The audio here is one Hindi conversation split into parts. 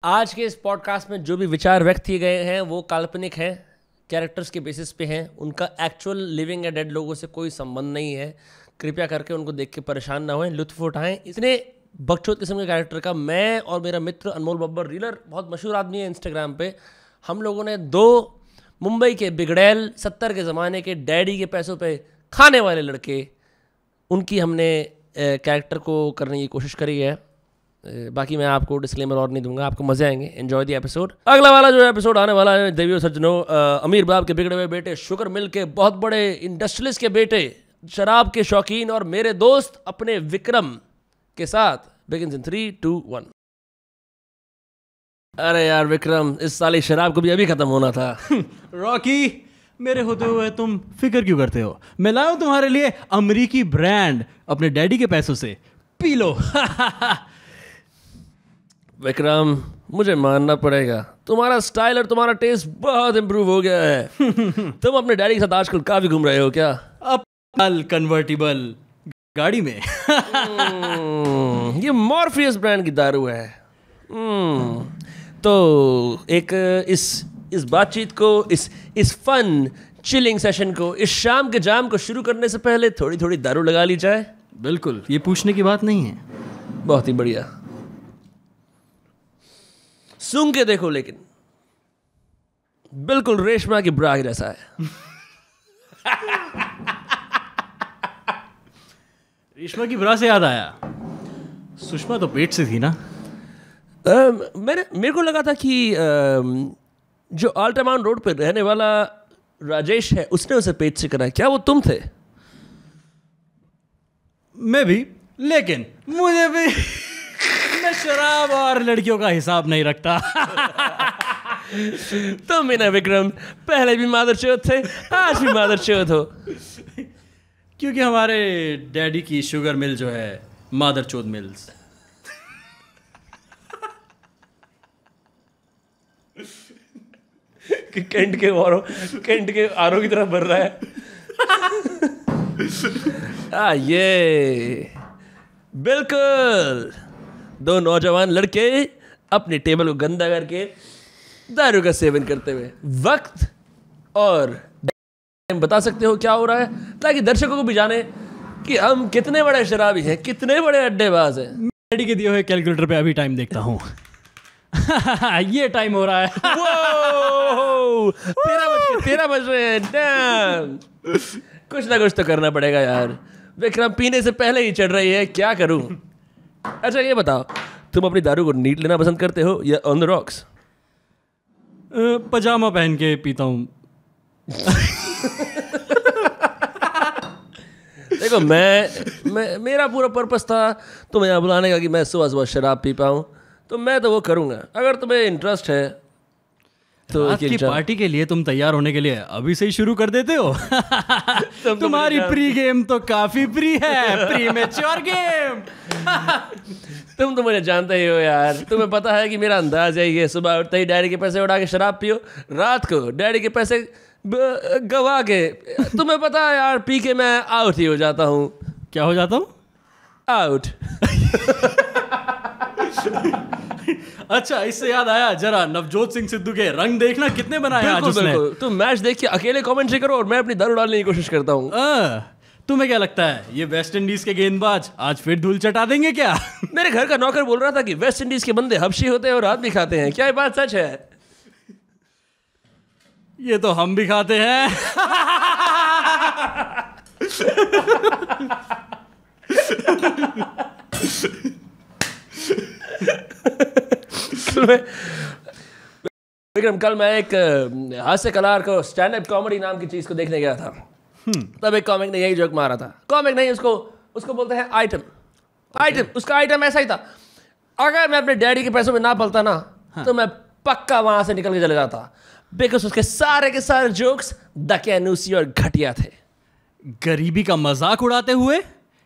आज के इस पॉडकास्ट में जो भी विचार व्यक्त किए गए हैं वो काल्पनिक हैं, कैरेक्टर्स के बेसिस पे हैं। उनका एक्चुअल लिविंग या डेड लोगों से कोई संबंध नहीं है। कृपया करके उनको देख के परेशान ना होएं, लुत्फ उठाएं। इतने बकचोद किस्म के कैरेक्टर का मैं और मेरा मित्र अनमोल बब्बर, रीलर, बहुत मशहूर आदमी है इंस्टाग्राम पे, हम लोगों ने 2 मुंबई के बिगड़ैल 70 के ज़माने के डैडी के पैसों पे खाने वाले लड़के, उनकी हमने कैरेक्टर को करने की कोशिश करी है। बाकी मैं आपको डिस्क्लेमर और नहीं दूंगा, आपको मजे आएंगे। Enjoy the episode. अगला वाला जो एपिसोड आने वाला है, देवियों सज्जनों, अमीर बाप के बिगड़े हुए बेटे, शुगर मिल के बहुत बड़े इंडस्ट्रियलिस्ट के बेटे, शराब के शौकीन और मेरे दोस्त अपने विक्रम के साथ बिगिंस इन 3, 2, 1। अरे यार विक्रम, इस साल शराब को भी अभी खत्म होना था। रॉकी, मेरे होते हुए तुम फिक्र क्यों करते हो? मैं लाया हूं तुम्हारे लिए अमेरिकी ब्रांड अपने डैडी के पैसों से, पी लो। विक्रम, मुझे मानना पड़ेगा, तुम्हारा स्टाइल और तुम्हारा टेस्ट बहुत इम्प्रूव हो गया है। तुम अपने डैडी के साथ आजकल काफी घूम रहे हो क्या? अब कन्वर्टिबल गाड़ी में। ये मॉर्फियस ब्रांड की दारू है। तो एक इस बातचीत को, इस फन चिलिंग सेशन को, इस शाम के जाम को शुरू करने से पहले थोड़ी थोड़ी दारू लगा ली जाए। बिल्कुल, ये पूछने की बात नहीं है। बहुत ही बढ़िया। सूंघ के देखो, लेकिन बिल्कुल रेशमा की ब्रा जैसा है। रेशमा की ब्रा से याद आया, सुषमा तो पेट से थी ना? मेरे को लगा था कि जो अल्टामाउंट रोड पे रहने वाला राजेश है, उसने उसे पेट से कराया। क्या वो तुम थे? मैं भी, लेकिन मुझे भी मैं शराब और लड़कियों का हिसाब नहीं रखता। तुम भी ना विक्रम, पहले भी मादरचोद थे, आज भी मादरचोद हो। क्योंकि हमारे डैडी की शुगर मिल जो है मादरचोद मिल्स। कैंट के आरो की तरफ बढ़ रहा है। ये बिल्कुल 2 नौजवान लड़के अपने टेबल को गंदा करके दारू का सेवन करते हुए वक्त और बता सकते हो क्या हो रहा है, ताकि दर्शकों को भी जाने कि हम कितने बड़े शराबी हैं, कितने बड़े अड्डेबाज हैं। डैडी के दिए हुए कैलकुलेटर पे अभी टाइम देखता हूँ। ये टाइम हो रहा है। 13 बज रहे हैं। डैम, कुछ ना कुछ तो करना पड़ेगा यार। विक्रम पीने से पहले ही चढ़ रही है, क्या करूं? अच्छा ये बताओ, तुम अपनी दारू को नीट लेना पसंद करते हो या ऑन द रॉक्स? पजामा पहन के पीता हूँ। देखो, मेरा पूरा पर्पस था तुम्हें यहाँ बुलाने का कि मैं सुबह सुबह शराब पी पाऊँ, तो मैं तो वो करूँगा। अगर तुम्हें इंटरेस्ट है तो रात की पार्टी के लिए तुम तैयार होने के लिए अभी से ही शुरू कर देते हो। तुम्हारी प्री गेम तो काफी प्री है, प्री मैच्योर गेम। तुम तो मुझे जानते ही हो यार, तुम्हें पता है कि मेरा अंदाज है ये, सुबह उठते ही डैडी के पैसे उड़ा के शराब पियो, रात को डैडी के पैसे गवा के, तुम्हें पता है यार, पी के मैं आउट ही हो जाता हूँ। क्या हो जाता हूँ? आउट। अच्छा, इससे याद आया, जरा नवजोत सिंह सिद्धू के रंग देखना कितने बनाए आज उसने। तुम मैच देख के अकेले कमेंट्री करो और मैं अपनी दारू डालने की कोशिश करता हूँ। तुम्हें क्या लगता है ये वेस्ट इंडीज के गेंदबाज आज फिर धूल चटा देंगे क्या? मेरे घर का नौकर बोल रहा था कि वेस्ट इंडीज के बंदे हबशी होते हैं और रात भी खाते हैं। क्या ये बात सच है? ये तो हम भी खाते हैं। विक्रम, कल मैं एक हास्य कलाकार को स्टैंड अप कॉमेडी नाम की चीज को देखने गया था। तब एक कॉमिक ने यही जोक मारा था। कॉमिक नहीं, उसको बोलते हैं आइटम। उसका आइटम ऐसा ही था, अगर मैं अपने डैडी के पैसों में ना पलता ना, तो मैं पक्का वहां से निकल के चले जाता, बिकॉज उसके सारे के सारे जोक्स दकियानूसी और घटिया थे। गरीबी का मजाक उड़ाते हुए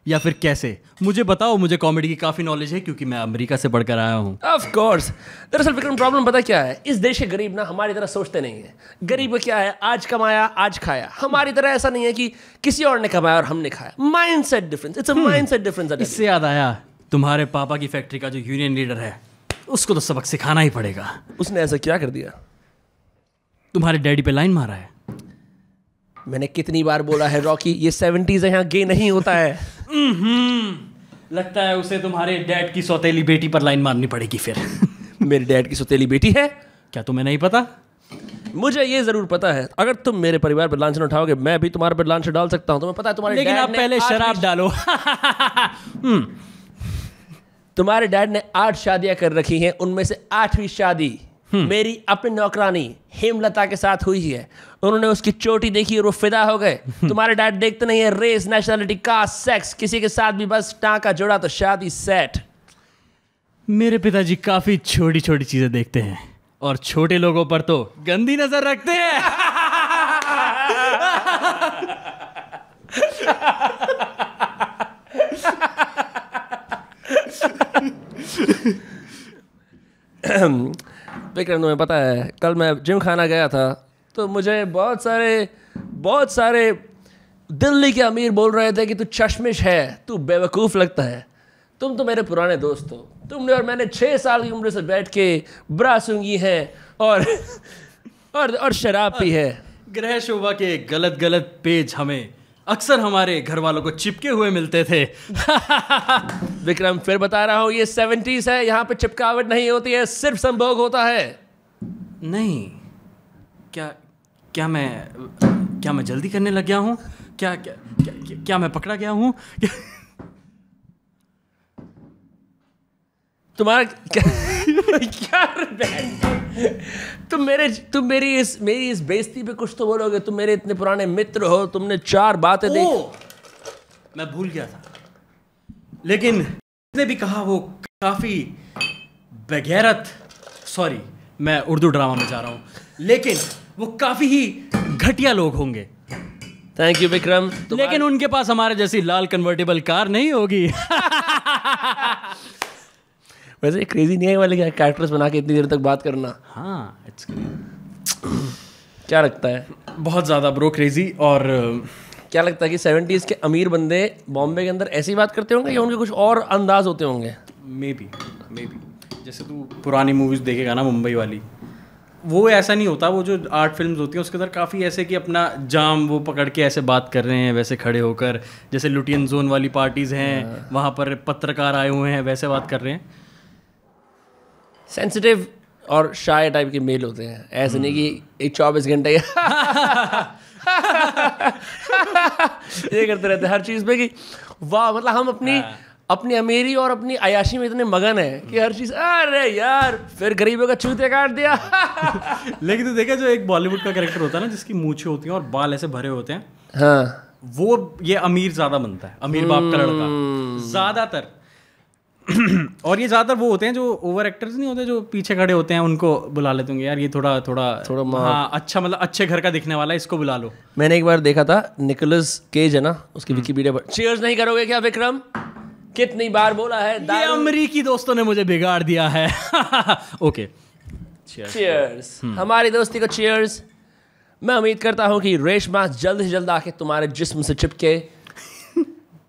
या फिर कैसे? मुझे बताओ, मुझे कॉमेडी की काफी नॉलेज है क्योंकि मैं अमेरिका से पढ़कर आया हूँ। Of course. दरअसल विक्रम, प्रॉब्लम पता क्या है, इस देश के गरीब ना हमारी तरह सोचते नहीं है। गरीब क्या है, आज कमाया आज खाया। हमारी तरह ऐसा नहीं है कि किसी और ने कमाया और हमने खाया। Mindset difference, it's a mindset difference. इससे याद आया, तुम्हारे पापा की फैक्ट्री का जो यूनियन लीडर है उसको तो सबक सिखाना ही पड़ेगा। उसने ऐसा क्या कर दिया? तुम्हारे डैडी पे लाइन मारा है। मैंने कितनी बार बोला है रॉकी, ये 70s है, यहाँ गे नहीं होता है। लगता है उसे तुम्हारे डैड की सौतेली बेटी पर लाइन मारनी पड़ेगी फिर। मेरे डैड की सौतेली बेटी है? क्या तुम्हें नहीं पता? मुझे ये जरूर पता है, अगर तुम मेरे परिवार पर लांछन उठाओगे मैं भी तुम्हारे पर लांछन डाल सकता हूँ। तुम्हें पता है तुम्हारे लेकिन डैड आप पहले शराब डालो। तुम्हारे डैड ने 8 शादियां कर रखी हैं, उनमें से 8वीं शादी मेरी अपनी नौकरानी हेमलता के साथ हुई है। उन्होंने उसकी चोटी देखी और वो फिदा हो गए। तुम्हारे डैड देखते नहीं है रेस, नेशनलिटी, कास्ट, सेक्स, किसी के साथ भी बस टांका जोड़ा तो शादी सेट। मेरे पिताजी काफी छोटी छोटी चीजें देखते हैं और छोटे लोगों पर तो गंदी नजर रखते हैं। विक्रम, तुम्हें पता है कल मैं जिम खाना गया था तो मुझे बहुत सारे दिल्ली के अमीर बोल रहे थे कि तू चश्मिश है, तू बेवकूफ़ लगता है। तुम तो मेरे पुराने दोस्त हो। तुमने और मैंने 6 साल की उम्र से बैठ के ब्रा सूंघी है और शराब पी है। ग्रह शोभा के गलत गलत पेज हमें अक्सर हमारे घर वालों को चिपके हुए मिलते थे। विक्रम, फिर बता रहा हूँ, ये 70s है, यहाँ पे चिपकावट नहीं होती है, सिर्फ संभोग होता है। नहीं, क्या मैं जल्दी करने लग गया हूँ? क्या मैं पकड़ा गया हूँ? तुम्हारा क्या तुम मेरी इस बेइज्जती पे कुछ तो बोलोगे। तुम मेरे इतने पुराने मित्र हो, तुमने 4 बातें मैं भूल गया था। लेकिन उसने भी कहा वो काफी बेगैरत, सॉरी मैं उर्दू ड्रामा में जा रहा हूँ, लेकिन वो काफी ही घटिया लोग होंगे। Thank you Vikram. लेकिन उनके पास हमारे जैसी लाल कन्वर्टेबल कार नहीं होगी। वैसे क्रेजी नहीं है वाले क्या कैरेक्टर्स बना के इतनी देर तक बात करना? हाँ, इट्स क्या लगता है? बहुत ज़्यादा ब्रो क्रेजी। और क्या लगता है कि 70s के अमीर बंदे बॉम्बे के अंदर ऐसी बात करते होंगे या उनके कुछ और अंदाज होते होंगे? मे बी जैसे तू पुरानी मूवीज़ देखेगा ना, मुंबई वाली, वो ऐसा नहीं होता। वो जो आर्ट फिल्म्स होती हैं उसके अंदर काफ़ी ऐसे कि अपना जाम वो पकड़ के ऐसे बात कर रहे हैं, वैसे खड़े होकर, जैसे लुटियन जोन वाली पार्टीज़ हैं, वहाँ पर पत्रकार आए हुए हैं, वैसे बात कर रहे हैं। सेंसिटिव और शाय टाइप के मेल होते हैं, ऐसे नहीं कि एक 24 घंटे ये करते रहते हर चीज़ पे कि वाह, मतलब हम अपनी अमीरी और अपनी अयाशी में इतने मगन है कि हर चीज़, अरे यार फिर गरीबों का चूतिया काट दिया। लेकिन तो देखा, जो एक बॉलीवुड का कैरेक्टर होता है ना, जिसकी मूछें होती हैं और बाल ऐसे भरे होते हैं, हाँ, वो ये अमीर ज़्यादा बनता है, अमीर बाप का लड़का ज़्यादातर। और ये ज़्यादातर वो होते हैं जो ओवर एक्टर्स नहीं होते, जो पीछे खड़े होते हैं, उनको बुला लेते होंगे, यार ये थोड़ा हाँ अच्छा, मतलब अच्छे घर का दिखने वाला है, इसको बुला लो। मैंने एक बार देखा था, निकोलस केज है ना, उसकी विकिपीडिया पर, चीयर्स नहीं करोगे क्या विक्रम? कितनी बार बोला है, ये अमरीकी दोस्तों ने मुझे बिगाड़ दिया है। ओके, चीयर्स, हमारी दोस्ती को चीयर्स। मैं उम्मीद करता हूँ कि रेशमा जल्द से जल्द आके तुम्हारे जिस्म से चिपके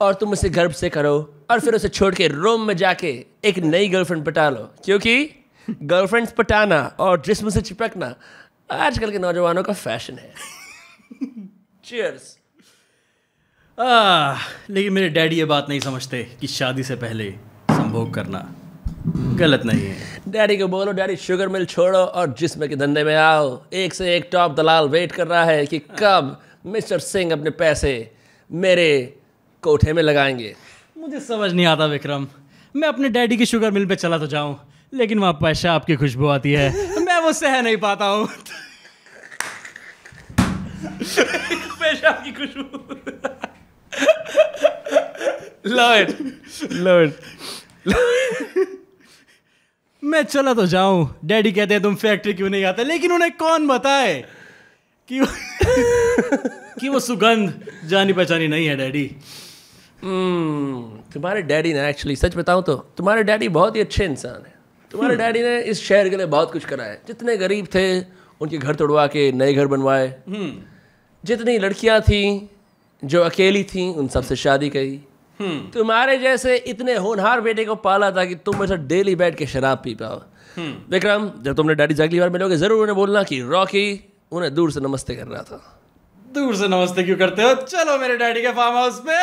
और तुम उसे गर्भ से करो और फिर उसे छोड़ के रोम में जाके एक नई गर्लफ्रेंड पटा लो, क्योंकि गर्लफ्रेंड्स पटाना और जिस्म से चिपकना आजकल के नौजवानों का फैशन है। चीयर्स। लेकिन मेरे डैडी ये बात नहीं समझते कि शादी से पहले संभोग करना गलत नहीं है। डैडी को बोलो, डैडी शुगर मिल छोड़ो और जिस्म के धंधे में आओ। एक से एक टॉप दलाल वेट कर रहा है कि कब मिस्टर सिंह अपने पैसे मेरे कोठे में लगाएंगे। मुझे समझ नहीं आता विक्रम, मैं अपने डैडी की शुगर मिल पे चला तो जाऊं, लेकिन वहाँ पेशाब की खुशबू आती है, मैं वो सह नहीं पाता हूँ। पेशाब की खुशबू। लॉर्ड मैं चला तो जाऊं, डैडी कहते हैं तुम फैक्ट्री क्यों नहीं आते, लेकिन उन्हें कौन बताए कि कि वो सुगंध जानी पहचानी नहीं है डैडी। तुम्हारे डैडी ने, एक्चुअली सच बताऊं तो तुम्हारे डैडी बहुत ही अच्छे इंसान है। तुम्हारे डैडी ने इस शहर के लिए बहुत कुछ करा है। जितने गरीब थे उनके घर तोड़वा के नए घर बनवाए, जितनी लड़कियां थी जो अकेली थी उन सबसे शादी करी, तुम्हारे जैसे इतने होनहार बेटे को पाला था कि तुम ऐसा डेली बैठ के शराब पी पाओ। विक्रम, जब तुमने डैडी से अगली बार मिलोगे जरूर उन्हें बोलना कि रॉकी उन्हें दूर से नमस्ते कर रहा था। दूर से नमस्ते क्यों करते हो? चलो मेरे डैडी के फार्म हाउस पे।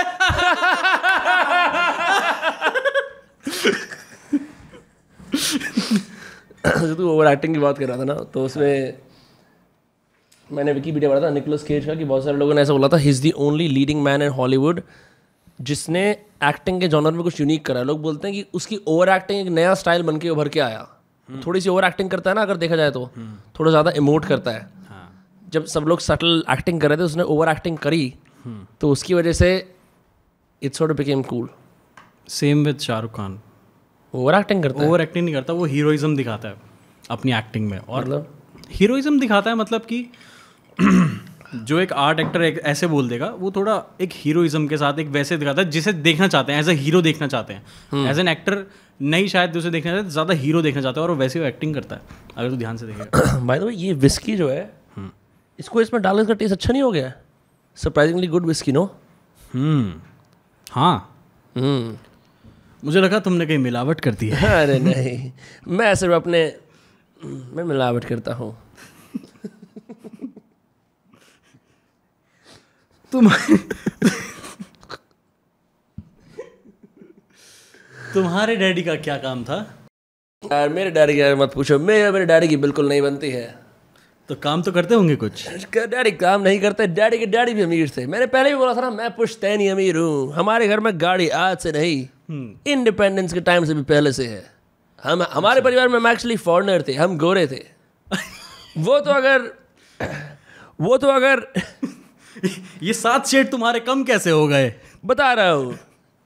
तू ओवर एक्टिंग की बात कर रहा था ना, तो उसमें मैंने विकीपीडिया पढ़ा था निकोलस केज का कि बहुत सारे लोगों ने ऐसा बोला था he is the only leading man in Hollywood जिसने एक्टिंग के जॉनर में कुछ यूनिक करा है। लोग बोलते हैं कि उसकी ओवर एक्टिंग एक नया स्टाइल बन के उभर के आया। थोड़ी सी ओवर एक्टिंग करता है ना, अगर देखा जाए तो थोड़ा ज़्यादा इमोट करता है। जब सब लोग सटल एक्टिंग कर रहे थे, उसने ओवर एक्टिंग करी, तो उसकी वजह से it's sort of became cool. Same with Shahrukh Khan. Over acting करता है? ओवर एक्टिंग नहीं करता, वो हीरोइज्म दिखाता है अपनी एक्टिंग में। और मतलब हीरोइज्म दिखाता है मतलब कि जो एक आर्ट एक्टर ऐसे बोल देगा, वो थोड़ा एक हीरोइज्म के साथ एक वैसे दिखाता है जिसे देखना चाहते हैं, एज अ हीरो देखना चाहते हैं। एज एन एक्टर नहीं शायद उसे देखना चाहते, ज़्यादा हीरो देखना चाहते हैं, और वो वैसे वो एक्टिंग करता है अगर तो ध्यान से देखेगा। बाय द वे, ये विस्की जो है इसको इसमें डालने का टेस्ट अच्छा नहीं हो गया? Surprisingly good whisky, no? हाँ, मुझे लगा तुमने कहीं मिलावट कर दी है। अरे नहीं, मैं सिर्फ मैं मिलावट करता हूँ। तुम्हारे डैडी का क्या काम था? यार मेरे डैडी की मत पूछो, मेरे डैडी की बिल्कुल नहीं बनती है। तो काम तो करते होंगे कुछ? डैडी काम नहीं करते, डैडी के डैडी भी अमीर थे। मैंने पहले भी बोला था ना, मैं पुश्तैनी अमीर हूँ। हमारे घर में गाड़ी आज से नहीं, इंडिपेंडेंस के टाइम से भी पहले से है। हमारे परिवार में एक्चुअली फॉरेनर थे, हम गोरे थे। वो तो अगर ये 7 शेड तुम्हारे कम कैसे हो गए? बता रहा हूँ।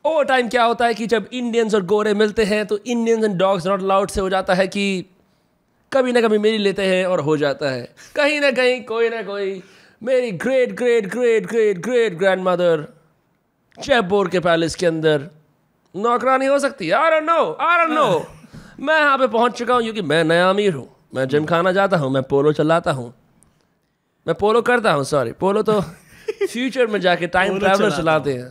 ओवर टाइम क्या होता है कि जब इंडियंस और गोरे मिलते हैं तो Indians and dogs not allowed से हो जाता है कि कभी ना कभी मेरी लेते हैं और हो जाता है। कहीं ना कहीं कोई ना कोई मेरी great great great great great grand mother Jaipur के पैलेस के अंदर नौकरानी हो सकती है। I don't know। मैं यहाँ पे पहुँच चुका हूँ क्योंकि मैं नया अमीर हूँ। मैं जिम खाना जाता हूँ, मैं पोलो चलाता हूँ, मैं पोलो करता हूँ, सॉरी पोलो तो फ्यूचर में जाके टाइम ट्रैवलर चलाते हैं,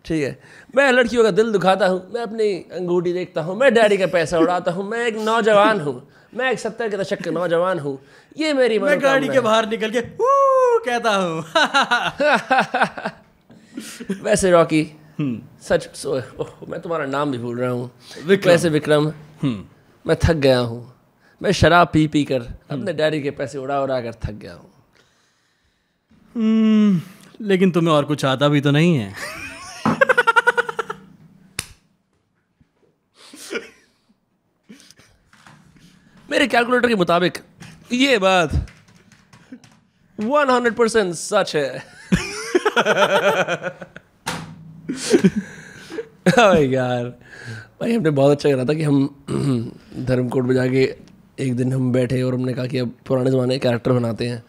ठीक है। मैं लड़कियों का दिल दुखाता हूँ, मैं अपनी अंगूठी देखता हूँ, मैं डैडी का पैसा उड़ाता हूँ, मैं एक नौजवान हूँ, मैं एक 70 के दशक का नौजवान हूँ। ये मेरी मैं गाड़ी के बाहर निकल के कहता हूँ। वैसे रॉकी, सच मैं तुम्हारा नाम भी भूल रहा हूँ। वैसे विक्रम, मैं थक गया हूँ। मैं शराब पी पी कर अपने डैडी के पैसे उड़ा उड़ा कर थक गया हूँ। लेकिन तुम्हें और कुछ आता भी तो नहीं है। मेरे कैलकुलेटर के मुताबिक ये बात 100% सच है। यार भाई, हमने बहुत अच्छा करा था कि हम धर्मकोट में जाके एक दिन हम बैठे और हमने कहा कि अब पुराने ज़माने के कैरेक्टर बनाते हैं।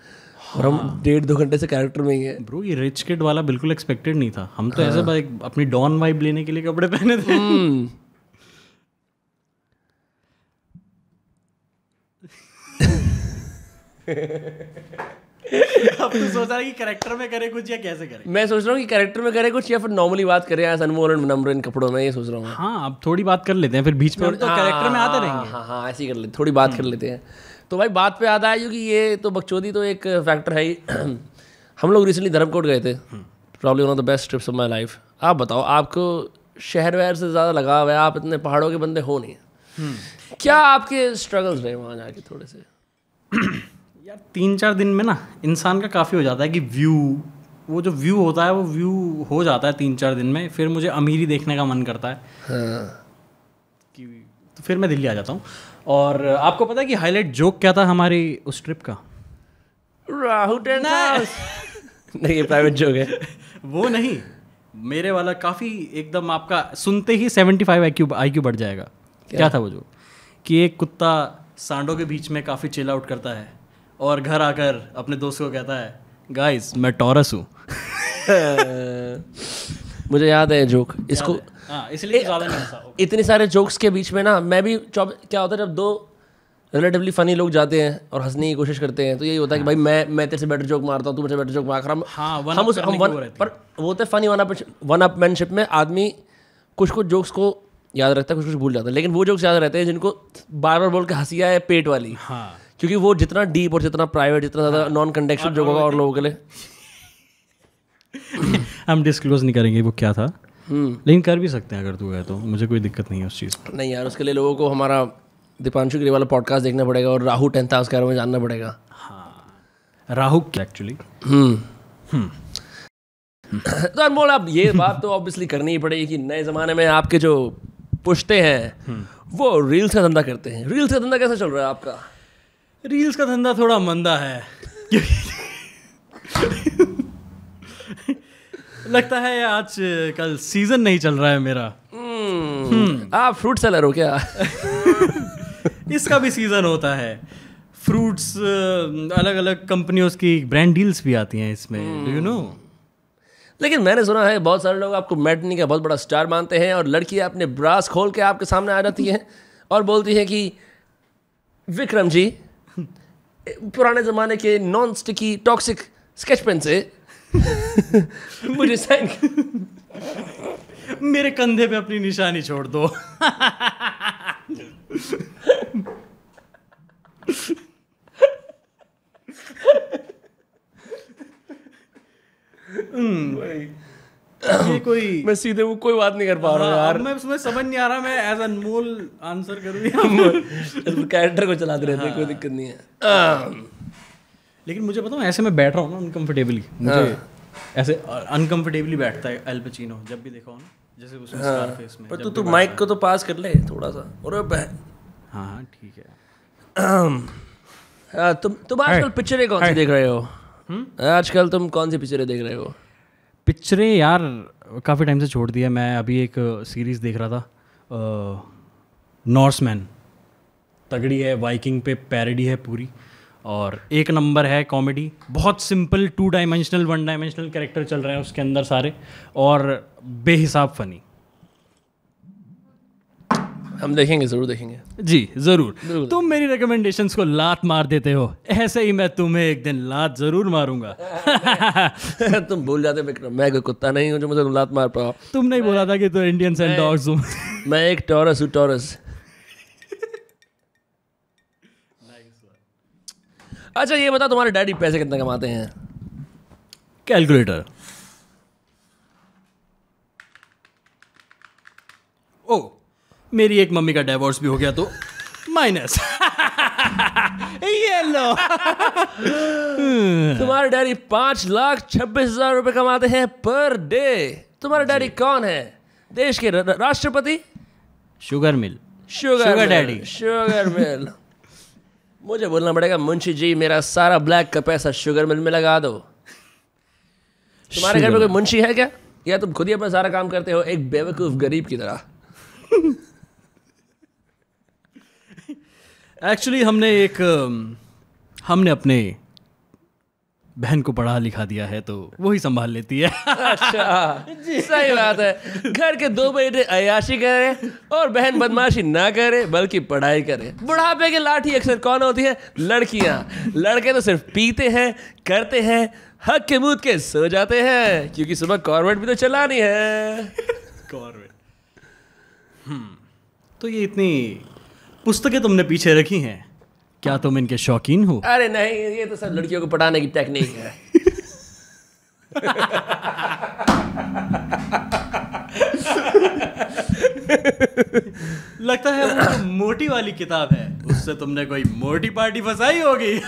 और हम 1.5-2 घंटे से कैरेक्टर में ही है। ब्रो, ये रिच किड वाला बिल्कुल एक्सपेक्टेड नहीं था। हम तो ऐसे भाई अपनी डॉन वाइब लेने के लिए कपड़े पहने थे। अब तो सोच रहा है कि कैरेक्टर में करे कुछ या कैसे करे? मैं सोच रहा हूँ कि कैरेक्टर में करे कुछ या फिर नॉर्मली बात करें ऐसा अनमोल एंड नम्र इन कपड़ों में, ये सोच रहा हूँ। हाँ, अब थोड़ी बात कर लेते हैं, फिर बीच में हम तो कैरेक्टर में आते रहेंगे। हाँ, ऐसे ही कर लेते, थोड़ी बात कर लेते हैं। तो भाई बात पे याद आया क्योंकि ये तो बकचोदी तो एक फैक्टर है ही। हम लोग रिसेंटली धर्मकोट गए थे, probably one of the best trips of my life. आप बताओ, आपको शहर वहर से ज़्यादा लगाव है, आप इतने पहाड़ों के बंदे हो नहीं, क्या आपके स्ट्रगल्स रहे वहाँ जाके थोड़े से? यार 3-4 दिन में ना इंसान का काफ़ी हो जाता है कि वो जो व्यू होता है वो व्यू हो जाता है 3-4 दिन में। फिर मुझे अमीरी देखने का मन करता है। कि तो फिर मैं दिल्ली आ जाता हूँ। और आपको पता है कि हाईलाइट जोक क्या था हमारी उस ट्रिप का? Rahu tent house. नहीं, ये प्राइवेट जोक है। वो नहीं, मेरे वाला काफ़ी एकदम आपका सुनते ही 75 IQ बढ़ जाएगा। क्या था वो जो कि एक कुत्ता सांडों के बीच में काफ़ी चिल आउट करता है और घर आकर अपने दोस्त को कहता है, गाइस मैं टॉरस हूँ। मुझे याद है जोक इसको। इसलिए ज़्यादा नहीं हंसा। इतने सारे जोक्स के बीच में ना मैं भी क्या होता है जब 2 रिलेटिवली फनी लोग जाते हैं और हंसने की कोशिश करते हैं तो यही होता है कि भाई मैं तेरे से बेटर जोक मारता हूँ, तू मुझे बेटर जोक मार। पर वो होते फनी वन अपमैनशिप में आदमी कुछ जोक्स को याद रहता है, कुछ कुछ भूल जाता है, लेकिन वो जोक्स याद रहते हैं जिनको बार बार बोल के हंसी आए पेट वाली। हाँ, क्योंकि वो जितना डीप और जितना प्राइवेट, जितना ज़्यादा नॉन कंटेक्चुअल जोक होगा और लोगों के लिए। हम डिस्क्लोज नहीं करेंगे वो क्या था, लेकिन कर भी सकते हैं अगर तू है तो, मुझे कोई दिक्कत नहीं है उस चीज़ पर। नहीं यार, उसके लिए लोगों को हमारा दीपांशु गिरी वाला पॉडकास्ट देखना पड़ेगा और राहु 10,000 के बारे में जानना पड़ेगा। राहु एक्चुअली तो अनमोल, अब ये बात तो ऑब्वियसली करनी ही पड़ेगी कि नए ज़माने में आपके जो पुश्ते हैं वो रील्स का धंधा करते हैं। रील्स का धंधा कैसा चल रहा है आपका? रील्स का धंधा थोड़ा मंदा है लगता है आज कल सीजन नहीं चल रहा है मेरा। आप फ्रूट सेलर हो क्या? इसका भी सीजन होता है। फ्रूट्स, अलग अलग कंपनियों की ब्रांड डील्स भी आती हैं इसमें, डू यू नो। लेकिन मैंने सुना है बहुत सारे लोग आपको मैटनी का बहुत बड़ा स्टार मानते हैं और लड़कियां अपने ब्रास खोल के आपके सामने आ जाती हैं और बोलती हैं कि विक्रम जी, पुराने ज़माने के non sticky toxic sketch pen से मुझे साइन मेरे कंधे पे अपनी निशानी छोड़ दो। ये कोई मैं सीधे वो कोई बात नहीं कर पा रहा हूँ यार। मैं उसमें समझ नहीं आ रहा मैं एज अनमोल आंसर करूँ। कैरेक्टर को चलाते रहते हैं, कोई दिक्कत नहीं है। लेकिन मुझे पता, ऐसे मैं बैठ रहा हूँ ना अनकंफर्टेबली, मुझे ऐसे अनकंफर्टेबली बैठता है अल पचिनो, जब भी देखा हो ना, जैसे उसमें स्कारफेस में। पर तू माइक को तो पास कर ले थोड़ा सा। और हाँ ठीक है। तुम आजकल पिक्चरें कौन सी देख रहे हो? आजकल तुम कौन सी पिक्चरें देख रहे हो? पिक्चरें यार काफ़ी टाइम से छोड़ दिया। मैं अभी एक सीरीज़ देख रहा था, नॉर्समैन। तगड़ी है, वाइकिंग पे पैरोडी है पूरी, और एक नंबर है कॉमेडी। बहुत सिंपल 2 डायमेंशनल 1 डायमेंशनल कैरेक्टर चल रहे हैं उसके अंदर सारे, और बेहिसाब फनी। हम देखेंगे, ज़रूर देखेंगे जी ज़रूर। तुम मेरी रिकमेंडेशंस को लात मार देते हो, ऐसे ही मैं तुम्हें एक दिन लात ज़रूर मारूंगा। तुम भूल जाते विक्रम, मैं कोई कुत्ता नहीं हूँ जो मुझे लात मार पाओ। तुम नहीं बोला था कि तो इंडियंस एंड डॉग्स हूँ। मैं एक टॉरस हूँ, टॉरस। अच्छा ये बता, तुम्हारे डैडी पैसे कितना कमाते हैं? कैलकुलेटर। ओ, मेरी एक मम्मी का डिवोर्स भी हो गया तो माइनस। ये लो। तुम्हारे डैडी 5,26,000 रुपए कमाते हैं पर डे। तुम्हारे डैडी कौन है? देश के राष्ट्रपति? Sugar mill. Sugar daddy. Sugar mill. मुझे बोलना पड़ेगा, मुंशी जी मेरा सारा ब्लैक का पैसा शुगर मिल में लगा दो। तुम्हारे घर में कोई मुंशी है क्या, या तुम खुद ही अपना सारा काम करते हो एक बेवकूफ गरीब की तरह? एक्चुअली हमने अपने बहन को पढ़ा लिखा दिया है तो वही संभाल लेती है। अच्छा सही बात है। घर के 2 बेटे अयाशी करे और बहन बदमाशी ना करे बल्कि पढ़ाई करे। बुढ़ापे की लाठी अक्सर कौन होती है? लड़कियां। लड़के तो सिर्फ पीते हैं, करते हैं, हक के मूद के सो जाते हैं, क्योंकि सुबह कॉर्वेट भी तो चलानी है। कॉर्वेट। तो ये इतनी पुस्तकें तुमने पीछे रखी हैं, क्या तुम इनके शौकीन हो? अरे नहीं, ये तो सब लड़कियों को पढ़ाने की टेक्निक है। लगता है वो जो मोटी वाली किताब है उससे तुमने कोई मोटी पार्टी फंसाई होगी।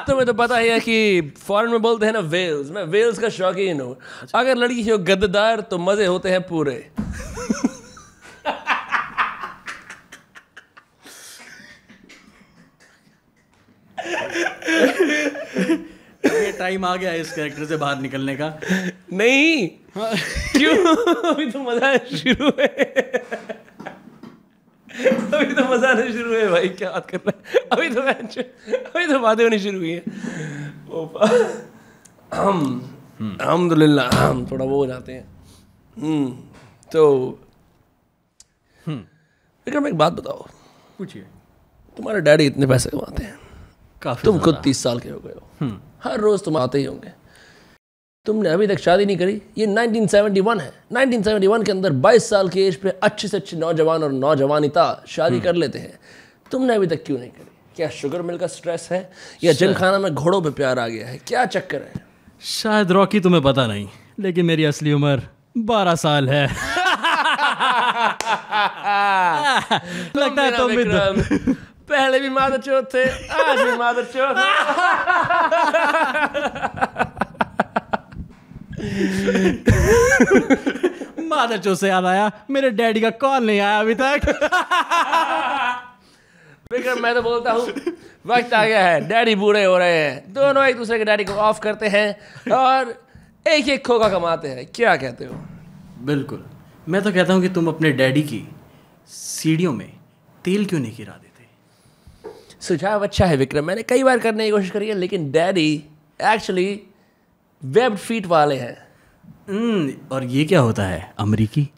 तुम्हें तो पता ही है कि फॉरेन में बोलते हैं ना वेल्स। मैं वेल्स का शौकीन हूँ। अगर लड़की हो गद्दार तो मजे होते हैं पूरे। ये टाइम आ गया इस कैरेक्टर से बाहर निकलने का। नहीं क्यों? अभी तो मजा शुरू है। अभी तो मजा आना शुरू है भाई, क्या बात कर रहा है? अभी तो बातें होनी शुरू हुई है। अल्हम्दुलिल्लाह हम थोड़ा वो हो जाते हैं। तो विक्रम एक बात बताओ। पूछिए। तुम्हारे डैडी इतने पैसे कमाते हैं, काफी तुम खुद 30 साल के हो गए हो, हर रोज तुम आते ही होंगे, तुमने अभी तक शादी नहीं करी। ये 1971 है। 1971 के अंदर 22 साल की एज पे अच्छे से अच्छे नौजवान और नौजवानिता शादी कर लेते हैं। तुमने अभी तक क्यों नहीं करी? क्या शुगर मिल का स्ट्रेस है या जिमखाना में घोड़ों पे प्यार आ गया है? क्या चक्कर है? शायद रॉकी तुम्हें पता नहीं, लेकिन मेरी असली उम्र 12 साल है। लगता है तुम भी पहले भी मादर चौथ थे, आज भी मादर चौथ। मादर चौथ से याद आया, मेरे डैडी का कॉल नहीं आया अभी तक। विक्रम, मैं तो बोलता हूँ वक्त आ गया है, डैडी बूढ़े हो रहे हैं, दोनों एक दूसरे के डैडी को ऑफ करते हैं और एक एक खोखा कमाते हैं। क्या कहते हो? बिल्कुल, मैं तो कहता हूँ कि तुम अपने डैडी की सीढ़ियों में तेल क्यों नहीं गिरा देते? सुझाव अच्छा है विक्रम, मैंने कई बार करने की कोशिश करी है, लेकिन डैडी एक्चुअली वेब फीट वाले हैं। और ये क्या होता है, अमरीकी?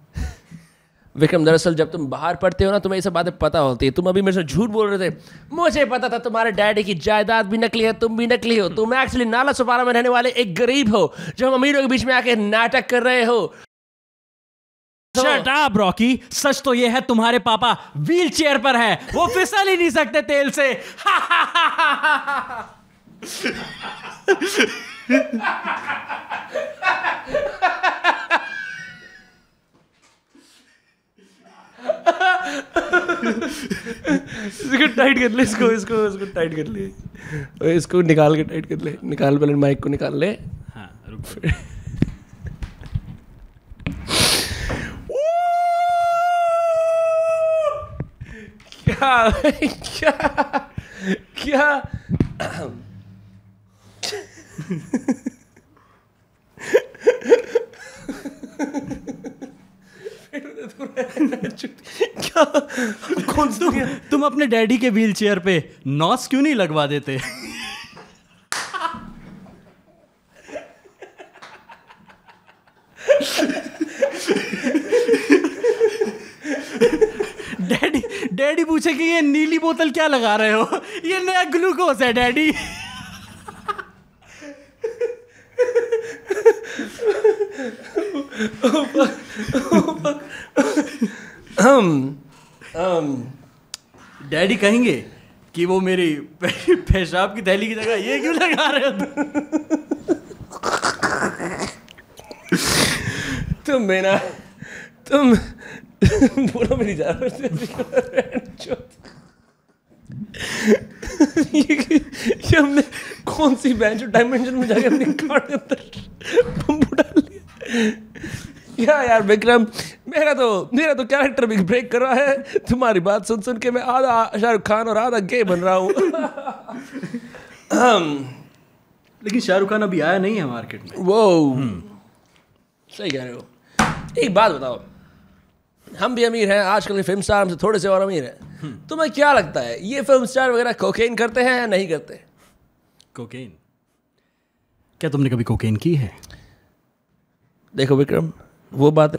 विक्रम, दरअसल जब तुम बाहर पढ़ते हो ना, तुम्हें ये सब बातें पता होती है। तुम अभी मेरे से झूठ बोल रहे थे। मुझे पता था तुम्हारे डैडी की जायदाद भी नकली है, तुम भी नकली हो। तुम एक्चुअली नाला सुपारा में रहने वाले एक गरीब हो जो हम अमीरों के बीच में आके नाटक कर रहे हो। शट अप रॉकी, सच तो ये है तुम्हारे पापा व्हील चेयर पर है, वो फिसल ही नहीं सकते तेल से। इसको टाइट कर ले, इसको टाइट कर ले, इसको निकाल के टाइट कर ले। निकाल, पहले माइक को निकाल ले। हाँ, रुक। क्या क्या क्या कौन तुम अपने डैडी के व्हील चेयर पे नॉस क्यों नहीं लगवा देते? डैडी पूछे कि ये नीली बोतल क्या लगा रहे हो? ये नया ग्लूकोज है डैडी। डैडी कहेंगे कि वो मेरी पेशाब की थैली की जगह ये क्यों लगा रहे हो? तुम मेरा तुम बोलो मेरी जा ये हमने कौन सी बेंच डायमेंशन में जाके अपनी कार के अंदर बम्बू डाल लिया। क्या यार विक्रम, मेरा तो कैरेक्टर भी ब्रेक कर रहा है। तुम्हारी बात सुन सुन के मैं आधा शाहरुख खान और आधा गे बन रहा हूँ। लेकिन शाहरुख खान अभी आया नहीं है मार्केट में। वो सही कह रहे हो। एक बात बताओ, हम भी अमीर हैं, आजकल के फिल्म स्टार हमसे थोड़े से और अमीर हैं। तुम्हें क्या लगता है ये फिल्म स्टार वगैरह कोकेन करते हैं या नहीं करते? कोकेन? क्या तुमने कभी कोकेन की है? देखो विक्रम, वो बात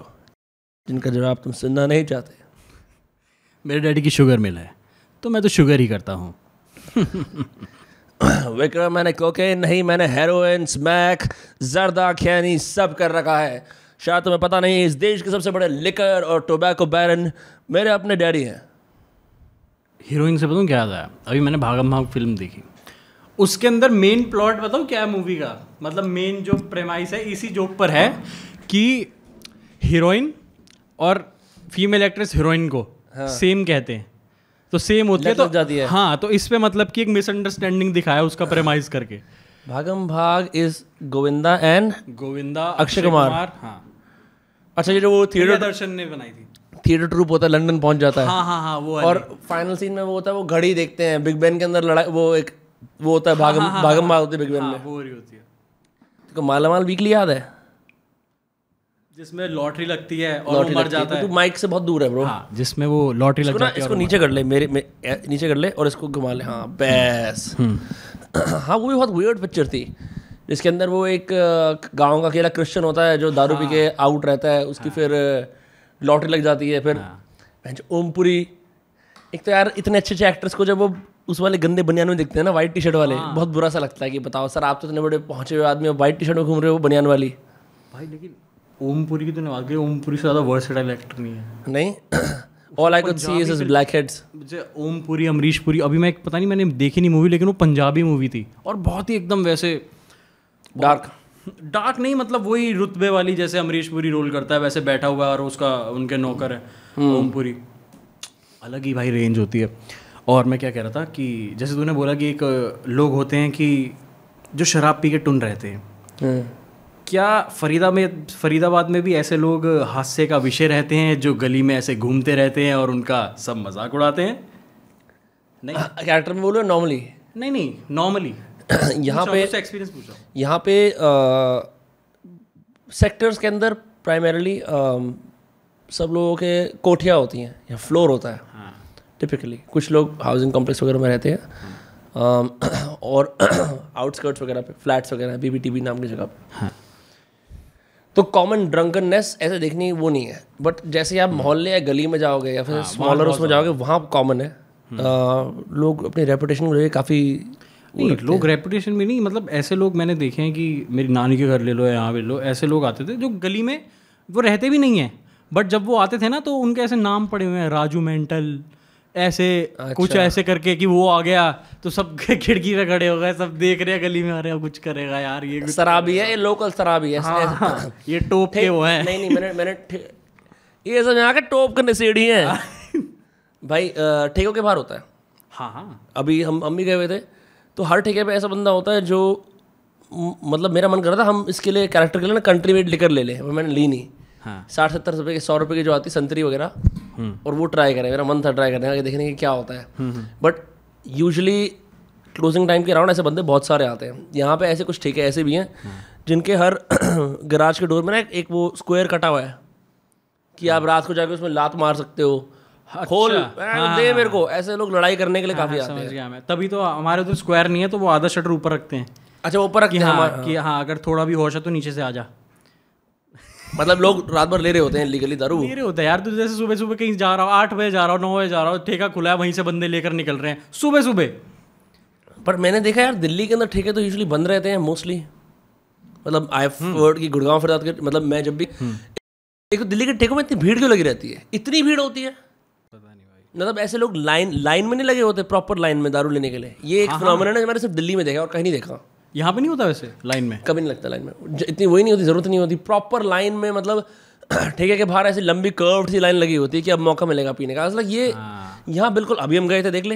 जिनका जवाब तुम सुनना नहीं चाहते। मेरे डैडी की शुगर मिल है तो मैं तो शुगर ही करता हूँ। विक्रम, मैंने कोकेन नहीं, मैंने हेरोइन, स्मैक, जर्दा, खैनी सब कर रखा है। शायद तुम्हें पता नहीं, इस देश के सबसे बड़े लिकर और टोबैको बैरन मेरे अपने डैडी हैं। हीरोइन से बताऊँ क्या याद आया? अभी मैंने भागम भाग फिल्म देखी, उसके अंदर मेन प्लॉट बताऊँ क्या है मूवी का? मतलब मेन जो प्रेमाइस है इसी जोक पर है कि हीरोइन और फीमेल एक्ट्रेस हीरोइन को सेम कहते हैं, तो सेम होती है तो जाती है। हाँ, तो इस पे मतलब कि एक मिसअंडरस्टैंडिंग दिखाया उसका प्रेमाइज करके। भागम भाग इज गोविंदा अक्षय कुमार। हाँ, अच्छा, ये जो वो थिएटर दर्शन ने बनाई थी, थिएटर ट्रूप होता है, लंदन पहुंच जाता है। हाँ हाँ हाँ, वो और फाइनल सीन में वो होता है, वो घड़ी देखते हैं, बिग बैन के अंदर लड़ाई, वो होता है भागम भाग होती है बिग बैन में, वो हो रही होती है। तो मालामाल वीकली याद है जिसमें लॉटरी लगती है और वो मर जाता है। तू माइक से बहुत दूर है ब्रो। हाँ, जिसमें वो लॉटरी लग जाती है। इसको नीचे कर ले, नीचे कर ले और इसको घुमा ले। हाँ बस। हाँ, वो भी बहुत वियर्ड पिक्चर थी, जिसके अंदर वो एक गांव का अकेला क्रिश्चियन होता है जो दारू पी के आउट रहता है, उसकी फिर लॉटरी लग जाती है। फिर ओमपुरी, एक तो यार इतने अच्छे अच्छे एक्टर्स को जब वो उस वाले गंदे बनियान में दिखते हैं ना, वाइट टी शर्ट वाले, बहुत बुरा सा लगता है कि बताओ सर आप तो इतने बड़े पहुंचे हुए आदमी वाइट टी शर्ट में घूम रहे हो बनियान वाली। भाई लेकिन ओमपुरी की तूने बात की, ओमपुरी से ज़्यादा वर्सेटाइल एक्टर नहीं है। नहीं all I could see is his black heads. जैसे ओमपुरी, अमरीश पुरी, अभी मैं पता नहीं मैंने देखी नहीं मूवी, लेकिन वो पंजाबी मूवी थी और बहुत ही एकदम वैसे डार्क नहीं, मतलब वही रुतबे वाली, जैसे अमरीश पुरी रोल करता है वैसे बैठा हुआ है और उसका उनके नौकर है ओमपुरी। अलग ही भाई रेंज होती है। और मैं क्या कह रहा था कि जैसे तूने बोला कि एक लोग होते हैं कि जो शराब पी के टुन रहते हैं, क्या फरीदाबाद में भी ऐसे लोग हास्य का विषय रहते हैं जो गली में ऐसे घूमते रहते हैं और उनका सब मजाक उड़ाते हैं? नहीं कैरेक्टर में बोलो नॉर्मली? नहीं नॉर्मली यहाँ पे एक्सपीरियंस पूछा। यहाँ पे सेक्टर्स के अंदर प्राइमरीली सब लोगों के कोठियाँ होती हैं या फ्लोर होता है टिपिकली। कुछ लोग हाउसिंग कॉम्प्लेक्स वगैरह में रहते हैं और आउटस्कर्ट्स वगैरह पे फ्लैट्स वगैरह बीबीटीबी नाम की जगह पे। तो कॉमन ड्रंकननेस ऐसे देखनी वो नहीं है, बट जैसे आप मोहल्ले या गली में जाओगे या फिर स्मॉलर उसमें जाओगे वहाँ कॉमन है। लोग अपनी रेपुटेशन को लेकर काफ़ी लोग रेपुटेशन भी नहीं, मतलब ऐसे लोग मैंने देखे हैं कि मेरी नानी के घर ले लो, यहाँ ले लो, ऐसे लोग आते थे जो गली में वो रहते भी नहीं हैं, बट जब वो आते थे ना तो उनके ऐसे नाम पड़े हुए हैं, राजू मेंटल ऐसे कुछ ऐसे करके कि वो आ गया तो सब खिड़की पे खड़े हो गए, सब देख रहे हैं गली में, आ रहे कुछ करेगा यार ये शराबी है, ये लोकल शराबी है। हाँ, ये टोप के वो है। नहीं मैंने ये सब यहाँ के टोप के नशेड़ी हैं भाई। ठेकों के बाहर होता है। हाँ अभी हम भी गए हुए थे तो हर ठेके पे ऐसा बंदा होता है जो मतलब मेरा मन कर रहा था हम इसके लिए कैरेक्टर के लिए ना कंट्री मेड लिकर ले लें, मैंने ली नहीं। 60-70 रुपये की 100 रुपये की जो आती संतरी वगैरह, और वो ट्राई करें, मेरा मन था ट्राई करने का देखने की क्या होता है। बट यूजुअली क्लोजिंग टाइम के अराउंड ऐसे बंदे बहुत सारे आते हैं। यहाँ पे ऐसे कुछ ठेके ऐसे भी हैं जिनके हर गराज के डोर में ना एक वो स्क्वायर कटा हुआ है कि आप रात को जाके उसमें लात मार सकते हो। खोल दे मेरे को, ऐसे लोग लड़ाई करने के लिए काफी आते हैं। तभी तो हमारे उधर स्क्वायर नहीं है तो वो आधा शटर ऊपर रखते हैं। अच्छा ऊपर रखते हैं कि हाँ अगर थोड़ा भी होश है तो नीचे से आ जा। मतलब लोग रात भर ले रहे होते हैं लीगली दारू, ले रहे होते हैं यार। तो जैसे सुबह सुबह कहीं जा रहा हो, 8 बजे जा रहा हो, 9 बजे जा रहा हो, ठेका खुला है, वहीं से बंदे लेकर निकल रहे हैं सुबह सुबह। पर मैंने देखा यार दिल्ली के अंदर ठेके तो यूजुअली बंद रहते हैं मोस्टली। मतलब आई वर्ड की गुड़गांव फरीदाबाद के, मतलब मैं जब भी एक दिल्ली के ठेकों में इतनी भीड़ क्यों लगी रहती है, इतनी भीड़ होती है? पता नहीं भाई। मतलब ऐसे लोग लाइन में नहीं लगे होते प्रॉपर लाइन में दारू लेने के लिए। ये एक फिनोमेनन है मैंने सिर्फ दिल्ली में देखा और कहीं नहीं देखा। यहाँ पे नहीं होता वैसे लाइन में? कभी नहीं लगता लाइन में, इतनी वही नहीं होती, जरूरत नहीं होती प्रॉपर लाइन में। मतलब ठेके के बाहर ऐसी लंबी कर्व्ड सी लाइन लगी होती है कि अब मौका मिलेगा पीने का। मतलब ये यहाँ बिल्कुल अभी हम गए थे देख ले।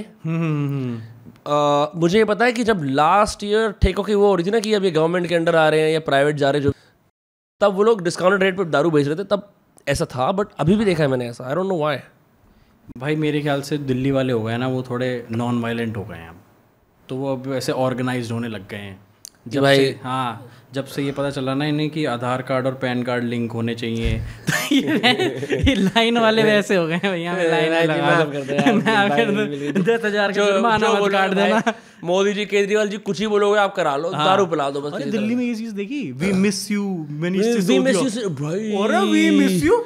मुझे ये पता है कि जब लास्ट ईयर ठेकों की वो हो रही थी ना कि अब ये गवर्नमेंट के अंडर आ रहे हैं या प्राइवेट जा रहे हैं, जो तब वो लोग डिस्काउंटेड रेट पर दारू बेच रहे थे, तब ऐसा था। बट अभी भी देखा है मैंने ऐसा, आई डोंट नो व्हाई। भाई मेरे ख्याल से दिल्ली वाले हो गए ना, वो थोड़े नॉन वायलेंट हो गए हैं अब, तो वो अब वैसे ऑर्गेनाइज्ड होने लग गए हैं जब भाई से। हाँ जब से ये पता चला ना इन्हें कि आधार कार्ड और पैन कार्ड लिंक होने चाहिए तो ये लाइन वाले वैसे हो गए हैं भैया। लाइन लगा 10,000 का जुर्माना मत काट देना। मोदी जी केजरीवाल जी कुछ ही बोलोगे आप करा लो, दारू पिला दो बस। अरे दिल्ली में ये चीज देखी, वी मिस यू भाई, और वी मिस यू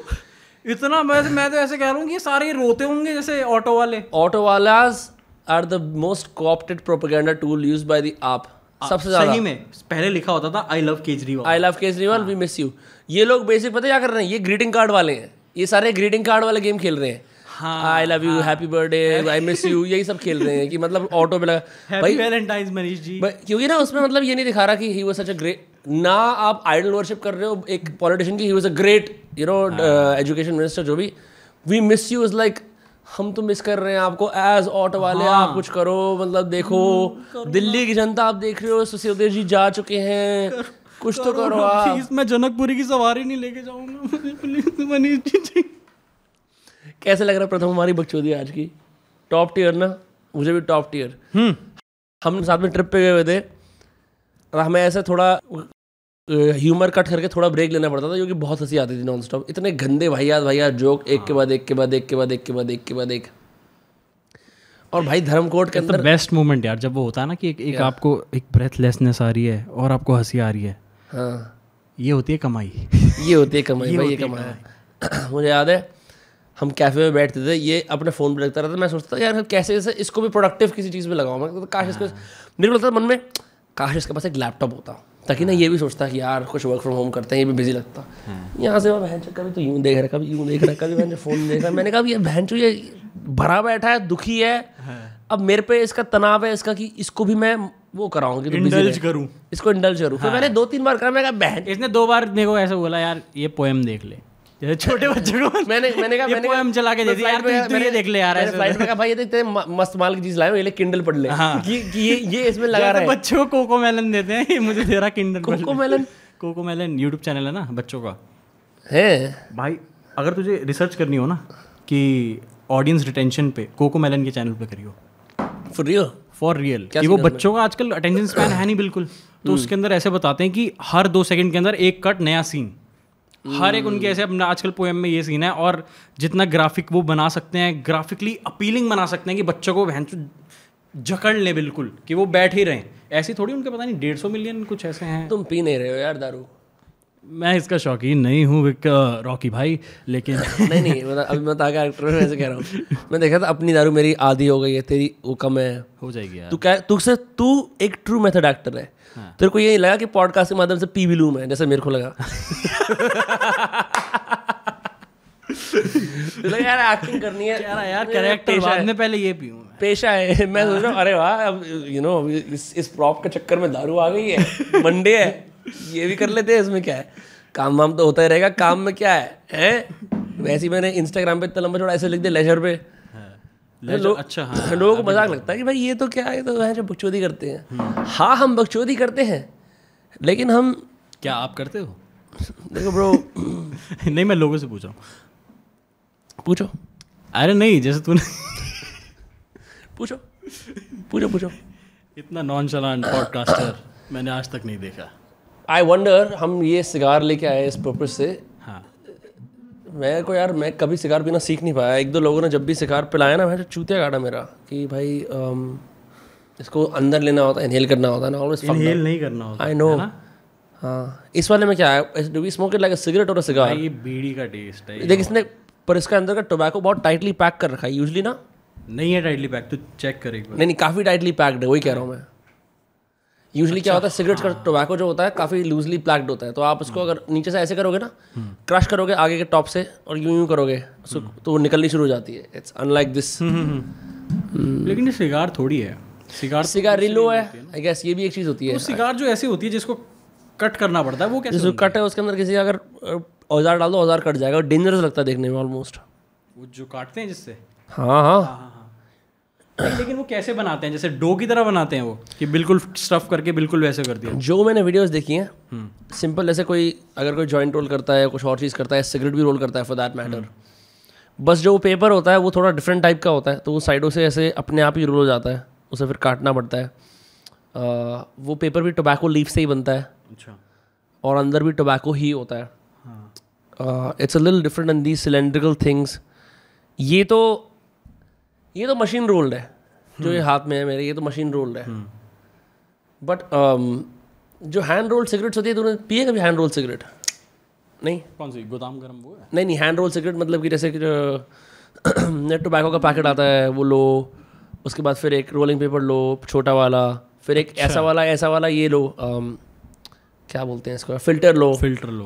इतना। मैं तो ऐसे कह रहा हूँ कि सारे रोते होंगे जैसे ऑटो वाले। ऑटो वालास are the most coopted propaganda tool used by the AAP. सबसे ज्यादा सही में पहले लिखा होता था I love Kejriwal, we miss you. ये लोग बेसिक पता क्या कर रहे हैं, ये ग्रीटिंग कार्ड वाले हैं, ये सारे ग्रीटिंग कार्ड वाले गेम खेल रहे हैं। I love you, happy birthday, I miss you, यही सब खेल रहे हैं कि मतलब ऑटो पे लगा भाई वैलेंटाइंस मनीष जी। क्योंकि ना उसमें मतलब ये नहीं दिखा रहा कि he was such a great, ना आप आइडल वर्शिप कर रहे हो एक पॉलिटिशियन की, he was a great education minister जो भी। We miss you is like हम तो मिस कर रहे हैं आपको एज ऑटो वाले। आप कुछ करो, मतलब देखो दिल्ली की जनता आप देख रहे हो, सिसोदिया जी जा चुके हैं, कुछ तो करो आप। मैं जनकपुरी की सवारी नहीं लेके जाऊंगा प्लीज मनीष जी। कैसे लग रहा है प्रथम हमारी बकचोदी आज की? टॉप टियर ना, मुझे भी टॉप टियर। हम साथ में ट्रिप पे गए हुए थे और हमें ऐसे थोड़ा ह्यूमर कट करके थोड़ा ब्रेक लेना पड़ता था क्योंकि बहुत हंसी आती थी नॉन स्टॉप। इतने गंदे भैया जोक एक के बाद एक। और भाई धर्मकोट के अंदर बेस्ट मोमेंट यार जब वो होता है ना कि एक आपको एक ब्रेथलेसनेस आ रही है और आपको हंसी आ रही है। हाँ ये होती है कमाई। ये होती है कमाई भाई, ये कमाई। मुझे याद है हम कैफे में बैठते थे, ये अपने फ़ोन पे लगता रहता था। मैं सोचता था यार कैसे जैसे इसको भी प्रोडक्टिव किसी चीज़ में लगाऊँ। मैं तो काश इसको, मेरे को लगता था मन में काश इसके पास एक लैपटॉप होता, ताकि ना ये भी सोचता कि यार कुछ वर्क फ्रॉम होम करते हैं, ये भी बिजी लगता। यहाँ से बहन चो कभी तो यूँ देख रहा है, कभी यूँ देख रहा है, कभी बहन फ़ोन देख रहा है। मैंने कहा ये बहन चो ये भरा बैठा है, दुखी है, अब मेरे पे इसका तनाव है इसका कि इसको भी मैं वो कराऊँ कि इंडल्ज करूँ, इसको इंडल्ज करूँ। फिर मैंने 2-3 बार करा। मैं कहा बहन, इसने 2 बार मेरे को ऐसे बोला यार ये पोएम देख ले, जैसे छोटे बच्चों को मैंने कहा पोएम चला के दे दिया यार, तू ये देख ले यार। ऐसे फ्लाइट में कहा भाई ये देख मस्त माल की चीज लाए हो, ये ले किंडल पढ़ ले कि ये इसमें लगा रहा है। बच्चों को कोको मेलन देते हैं, ये मुझे दे रहा Kindle. Cocomelon YouTube channel है ना बच्चों का है भाई। अगर तुझे रिसर्च करनी हो ना कि ऑडियंस रिटेंशन पे, कोको मेलन के चैनल पे करियो। फॉर रियल कि वो बच्चों का आजकल अटेंशन स्पैन है नहीं बिल्कुल, तो उसके अंदर ऐसे बताते हैं कि हर 2 सेकंड के अंदर एक कट नया सीन, हर एक उनके ऐसे अपना आजकल पोएम में ये सीन है। और जितना ग्राफिक वो बना सकते हैं, ग्राफिकली अपीलिंग बना सकते हैं कि बच्चों को जकड़ ले बिल्कुल, कि वो बैठ ही रहे। ऐसी थोड़ी उनके पता नहीं 150 मिलियन कुछ ऐसे हैं। तुम पी नहीं रहे हो यार दारू? मैं इसका शौकीन नहीं हूँ रॉकी भाई, लेकिन नहीं मतलब अभी मैं ताकि एक्टर में ऐसे कह रहा हूँ। मैं देखा था अपनी दारू मेरी आधी हो गई है, तेरी वो कम है, हो जाएगी यार। तू एक ट्रू मेथड एक्टर है। तेरे को ये लगा कि पॉडकास्ट के माध्यम से पी भी लूँ मैं, जैसे मेरे को लगा। तो यार एक्टिंग करनी है यार कैरेक्टर बाद में, पहले ये पीऊँ पेशा है। मैं सोच रहा हूँ अरे वाह, अब इस प्रॉप के चक्कर में दारू आ गई है, मंडे है, ये भी कर लेते हैं, इसमें क्या है, काम वाम तो होता ही रहेगा, काम में क्या है? वैसे ही मैंने इंस्टाग्राम पे इतना लंबा छोड़ा ऐसे लिख दिया लेजर पे। अच्छा हाँ, लोगों को मजाक लगता है कि भाई ये तो क्या है, तो जो बकचोदी करते हैं। हाँ हम बकचोदी करते हैं, लेकिन हम क्या आप करते हो? देखो ब्रो नहीं मैं लोगों से पूछ रहा हूँ। पूछो। अरे नहीं, जैसे तूने पूछो। इतना नॉनचलांट पॉडकास्टर मैंने आज तक नहीं देखा। आई वंडर, हम ये सिगार लेके आए इस पर्पज से। हाँ मैं को यार मैं कभी सिगार पीना सीख नहीं पाया। 1-2 लोगों ने जब भी सिगार पिलाया ना, मैं चूतिया काटा मेरा कि भाई इसको अंदर लेना होता है, इनहेल करना होता है ना, ऑलवेज इनहेल नहीं करना होता। I know. हाँ इस वाले में क्या है, do we smoke it like a cigarette और अ सिगार? ये बीड़ी का टेस्ट है। देख इसने, पर इसका अंदर का टोबैको बहुत टाइटली पैक कर रखा है यूजली ना। नहीं है टाइटली पैक, तो चेक कर एक बार। नहीं काफ़ी टाइटली पैक्ड है, वही कह रहा हूँ मैं। यूजली क्या होता है, सिगरेट का टोबैको जो होता है काफ़ी लूजली पैक्ड होता है, तो आप उसको अगर नीचे से ऐसे करोगे ना, क्रश करोगे आगे के टॉप से और यूं करोगे तो वो निकलनी शुरू हो जाती है। It's unlike this. लेकिन ये सिगार थोड़ी है, सिगारिलो है आई गेस, ये भी एक चीज़ होती है। सिगार जो ऐसी होती है जिसको कट करना पड़ता है, वो कैसे? जिसको कट है उसके अंदर किसी अगर औजार डाल दो, औजार कट जाएगा, और डेंजरस लगता है देखने में ऑलमोस्ट। वो जो काटते हैं जिससे, हाँ। लेकिन वो कैसे बनाते हैं? जैसे डो की तरह बनाते हैं वो, कि बिल्कुल स्टफ करके बिल्कुल वैसे कर दिया? जो मैंने वीडियोस देखी हैं सिंपल, जैसे अगर कोई जॉइंट रोल करता है, कुछ और चीज़ करता है, सिगरेट भी रोल करता है फॉर दैट मैटर, बस जो पेपर होता है वो थोड़ा डिफरेंट टाइप का होता है, तो वो साइडों से ऐसे अपने आप ही रोल हो जाता है, उसे फिर काटना पड़ता है। वो पेपर भी टोबैको लीफ से ही बनता है। अच्छा। और अंदर भी टोबैको ही होता है। It's a little different and these cylindrical things. ये तो मशीन रोल्ड है, जो ये हाथ में है मेरे, ये तो मशीन रोल्ड है। बट जो हैंड रोल्ड सिगरेट्स होती है, तूने पिए कभी हैंड रोल्ड सिगरेट? नहीं। कौन सी गोदाम गरम वो है? नहीं हैंड रोल्ड सिगरेट मतलब कि जैसे कि जो टोबैको का पैकेट आता है वो लो, उसके बाद फिर एक रोलिंग पेपर लो छोटा वाला, फिर एक ऐसा वाला ये लो, क्या बोलते हैं इसको, फिल्टर लो,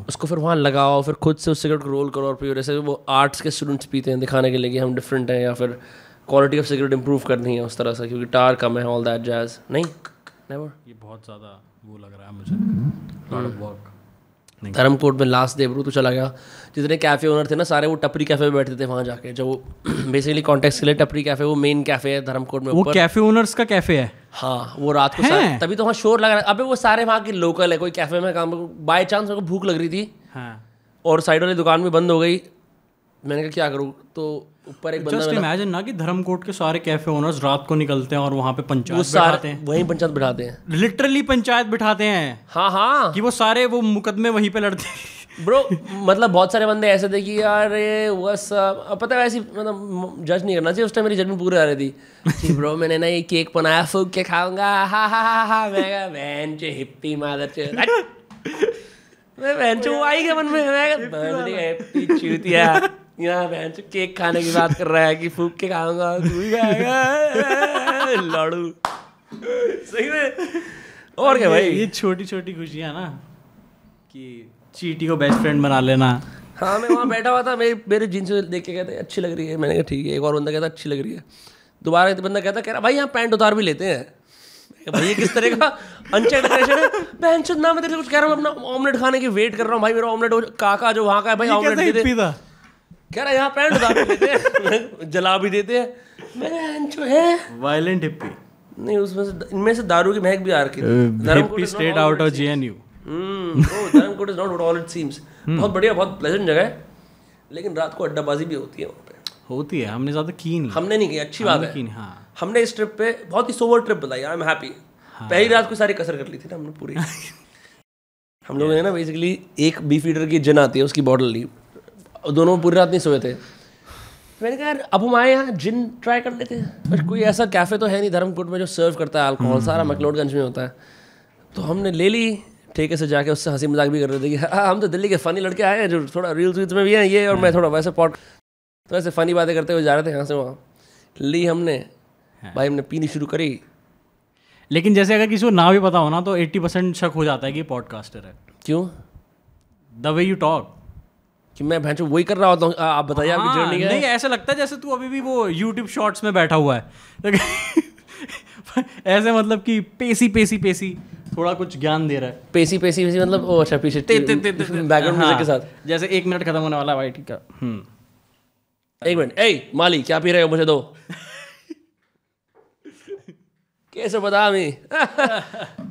उसको फिर वहाँ लगाओ, फिर खुद से उस सिगरेट को रोल करो, और फिर जैसे वो आर्ट्स के स्टूडेंट्स पीते हैं दिखाने के लिए कि हम डिफरेंट हैं, या फिर क्वालिटी ऑफ सिगरेट इंप्रूव करनी है उस तरह से, क्योंकि टार कम है, ऑल दैट जैज। नहीं नेवर। ये बहुत ज़्यादा वो लग रहा है मुझे, लॉट ऑफ वर्क। धर्मकोट में लास्ट डे ब्रो तो चला गया, जितने कैफ़े ओनर थे ना सारे वो टपरी कैफ़े में बैठते थे वहाँ जाके, जो वो बेसिकली कॉन्टेक्स्ट के लिए टपरी कैफ़े वो मेन कैफ़े है धर्मकोट में। वो कैफ़े ओनर्स का कैफ़े है? हाँ वो रात को तभी तो वहाँ शोर लग रहा है। अबे वो सारे वहाँ के लोकल है, कोई कैफ़े में काम, बाय चांस मेरे को भूख लग रही थी। हाँ। और साइड वाली दुकान भी बंद हो गई, मैंने कहा क्या करूँ, तो ऊपर एक बंदा, जस्ट इमेजिन ना कि धर्मकोट के सारे कैफे ओनर्स रात को निकलते हैं और वहाँ पे पंचायत बिठाते हैं। वहीं पंचायत बिठाते हैं, लिटरली पंचायत बिठाते हैं। हाँ कि वो सारे वो मुकदमे वहीं पे लड़ते हैं ब्रो। मतलब बहुत सारे बंदे ऐसे थे कि यार बस पता है, ऐसी मतलब जज नहीं करना चाहिए, उस टाइम मेरी जजमेंट पूरी आ रही थी कि ब्रो मैंने ना ये केक बनाया, फूक के खाऊंगा, हा मैं कहा बहन चे हिप्पी मादर चे, मैं बहन चो आई के मन में, मैं हिप्पी चूतिया, यहाँ बहन चो केक खाने की बात कर रहा है कि फूक के खाऊंगा, तू भी खाएगा लाड़ू। सही में। और क्या भाई, ये छोटी छोटी खुशियाँ ना, कि चींटी को बेस्ट फ्रेंड बना लेना। हाँ मैं वहाँ बैठा हुआ था, मेरे जीन्स देख के कहते अच्छी लग रही है, मैंने कहा ठीक है। एक और बंदा कहता अच्छी लग रही है, दोबारा एक बंदा कहता कह रहा भाई यहाँ पैंट उतार भी लेते हैं। भाई ये किस तरह का अनचेक डेकोरेशन है। बहन चोद ना मैं तेरे से कुछ कह रहा हूँ, अपना ऑमलेट खाने की वेट कर रहा हूँ भाई, मेरा ऑमलेट काका जो वहाँ का है भाई ऑमलेट दे दे। कह रहा यहाँ पैंट उतार भी लेते हैं, जला भी देते हैं। बहन चो है वायलेंट हिप्पी। नहीं उसमें से, इनमें से दारू की महक भी आ रखी है। Hippie straight out of JNU। Dharamkot is not what all it seems. बहुत बढ़िया, बहुत प्लेजेंट जगह है, लेकिन रात को अड्डाबाजी भी होती है वहाँ पे। होती है, हमने ज़्यादा की नहीं। हमने नहीं की, अच्छी बात है। हाँ। हमने इस ट्रिप पे बहुत ही सोवर ट्रिप बताई, आई एम हैप्पी। पहली रात को सारी कसर कर ली थी ना हमने पूरी। हम लोगों ने ना बेसिकली एक बीफ ईटर की जिन आती है उसकी बॉटल ली, दोनों पूरी रात नहीं सोए थे। मैंने कहा यार अब हम आए यहाँ जिन ट्राई कर लेते हैं, पर कोई ऐसा कैफ़े तो है नहीं धर्मकोट में जो सर्व करता है अल्कोहल, सारा मैक्लोडगंज में होता है। तो हमने ले ली ठेके से जाके, उससे हंसी मजाक भी कर रहे थे कि हम तो दिल्ली के फ़नी लड़के आए हैं जो थोड़ा रील्स वील्स में भी हैं ये, और मैं थोड़ा वैसे तो वैसे फ़नी बातें करते हुए जा रहे थे यहाँ से वहाँ। ली हमने भाई, हमने पीनी शुरू करी। लेकिन जैसे अगर किसी को ना भी पता हो ना तो 80% शक हो जाता है कि पॉडकास्टर है। क्यों? द वे यू टॉक, कि मैं भैंसो वही कर रहा होता हूँ। आप बताइए आपकी जर्नी है। नहीं ऐसा लगता है जैसे तू अभी भी वो YouTube शॉर्ट्स में बैठा हुआ है। ऐसे मतलब कि पेसी थोड़ा कुछ ज्ञान दे रहा है। पेसी मतलब ओ अच्छा पीछे बैकग्राउंड म्यूजिक के साथ। जैसे 1 मिनट खत्म होने वाला भाई, ठीक है। 1 मिनट, ए माली क्या पी रहे हो मुझे दो। कैसे बता मैं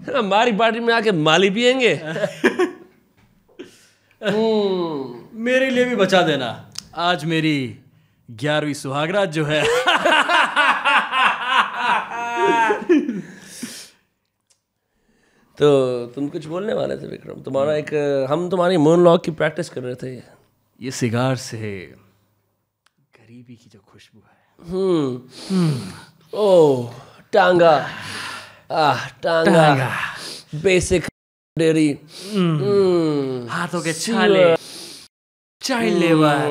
हमारी पार्टी में आके माली पियेंगे। मेरे लिए भी बचा देना, आज मेरी 11वीं सुहागरात जो है। तो तुम कुछ बोलने वाले थे विक्रम, तुम्हारा एक हम तुम्हारी मोनोलॉग की प्रैक्टिस कर रहे थे। ये सिगार से गरीबी की जो खुशबू है। ओह टांगा, टांगा बेसिक डेरी, हाथों के छाले, चाइल्ड लेबर,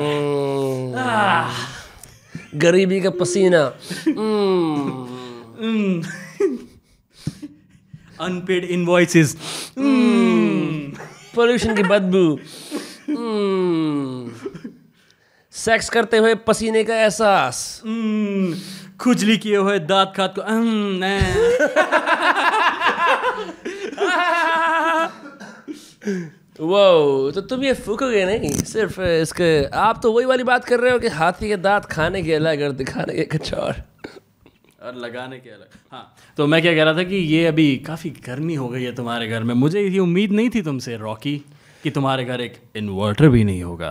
गरीबी का पसीना, अनपेड इनवॉइसेस, पोल्यूशन की बदबू, सेक्स करते हुए पसीने का एहसास, खुजली किए हुए दांत खात को वो तो तुम ये फूकोगे नहीं सिर्फ इसके, आप तो वही वाली बात कर रहे हो कि हाथी के दांत खाने के अलग और दिखाने के कुछ और लगाने के अलग। हाँ तो मैं क्या कह रहा था कि ये अभी काफ़ी गर्मी हो गई है तुम्हारे घर में। मुझे ये उम्मीद नहीं थी तुमसे रॉकी कि तुम्हारे घर एक इन्वर्टर भी नहीं होगा।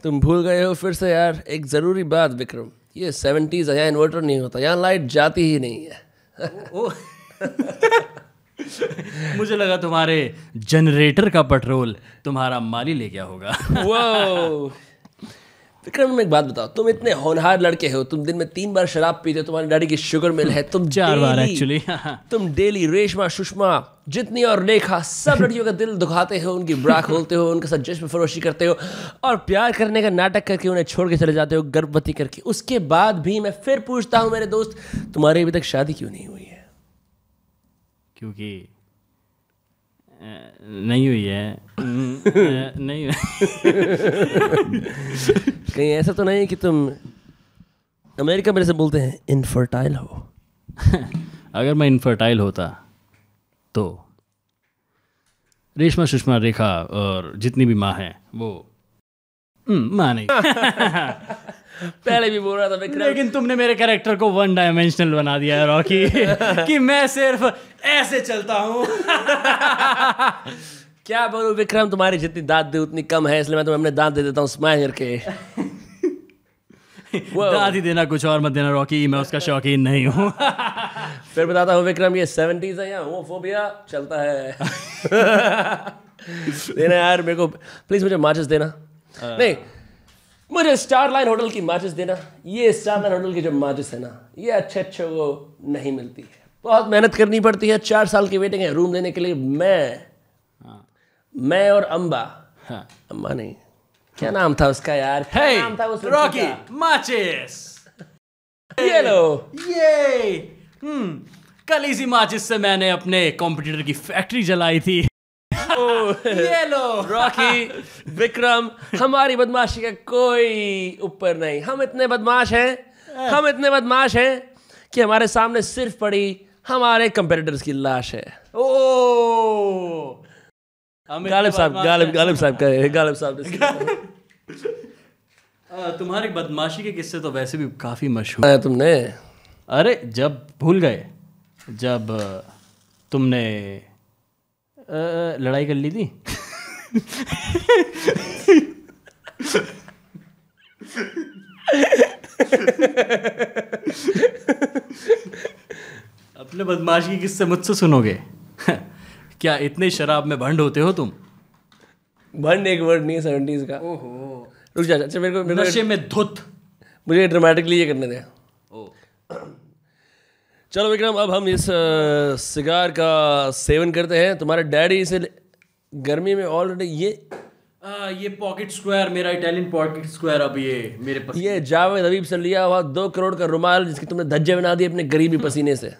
तुम भूल गए हो फिर से यार एक ज़रूरी बात विक्रम, ये 70s है, यहाँ इन्वर्टर नहीं होता, यहाँ लाइट जाती ही नहीं है। मुझे लगा तुम्हारे जनरेटर का पेट्रोल तुम्हारा माली ले गया होगा। वो विक्रम में एक बात बताओ, तुम इतने होनहार लड़के हो, तुम दिन में 3 बार शराब पीते हो, तुम्हारी डैडी की शुगर मिल है, तुम 4 बार एक्चुअली। तुम डेली रेशमा सुषमा जितनी और रेखा सब लड़कियों का दिल दुखाते हो, उनकी ब्रा खोलते हो, उनके साथ जिस्म फरोशी करते हो और प्यार करने का नाटक करके उन्हें छोड़ के चले जाते हो गर्भवती करके। उसके बाद भी मैं फिर पूछता हूँ मेरे दोस्त, तुम्हारी अभी तक शादी क्यों नहीं हुई है? क्योंकि नहीं हुई है। नहीं कहीं ऐसा तो नहीं कि तुम अमेरिका में जैसे बोलते हैं इनफर्टाइल हो? अगर मैं इनफर्टाइल होता तो रेशमा सुषमा रेखा और जितनी भी माँ हैं वो माँ नहीं। पहले भी बोल रहा था विक्रम, लेकिन तुमने मेरे कैरेक्टर को 1 डायमेंशनल बना दिया है रॉकी। कि मैं सिर्फ ऐसे चलता हूँ। क्या बोलूं विक्रम, तुम्हारी जितनी दांत दे उतनी कम है, इसलिए मैं तुम्हें अपने दांत दे देता हूँ स्माइल करके। दांत ही देना, कुछ और मत देना रॉकी, मैं उसका शौकीन नहीं हूँ। फिर बताता हूँ विक्रम, ये 70s है, यहाँ होमोफोबिया चलता है। देना यार मेरे को प्लीज, मुझे माचिस देना। नहीं, मुझे स्टारलाइन होटल की माचिस देना। ये स्टारलाइन होटल की जो माचिस है ना, ये अच्छे वो नहीं मिलती है, बहुत मेहनत करनी पड़ती है, 4 साल की वेटिंग है रूम लेने के लिए। मैं और अम्बा, अम्बा नहीं, क्या नाम था उसका यार? क्या हे नाम था उस रॉकी माचिस। ये लो। ये कल इसी माचिस से मैंने अपने कॉम्पिटिटर की फैक्ट्री जलाई थी। ये लो रॉकी, विक्रम, हमारी बदमाशी का कोई ऊपर नहीं। हम इतने बदमाश हैं कि हमारे सामने सिर्फ पड़ी हमारे कंपेटिटर्स की लाश है। ओ गालिब साहब तुम्हारी बदमाशी के किस्से तो वैसे भी काफी मशहूर है। तुमने अरे जब भूल गए जब तुमने लड़ाई कर ली थी। अपने बदमाशी के किस्से मुझसे सुनोगे? क्या इतने शराब में भंड होते हो तुम? भंड एक वर्ड नहीं है 70s का। ओहो, रुक जा। अच्छा मेरे को नशे में धुत। मुझे ड्रामेटिकली ये करने दे। चलो विक्रम, अब हम इस सिगार का सेवन करते हैं। तुम्हारे डैडी इसे गर्मी में ऑलरेडी ये पॉकेट स्क्वायर, मेरा इटालियन पॉकेट स्क्वायर, अब ये मेरे पास ये जावेद हबीब से लिया हुआ 2 करोड़ का रुमाल जिसकी तुमने धज्जे बना दिए अपने गरीबी पसीने से।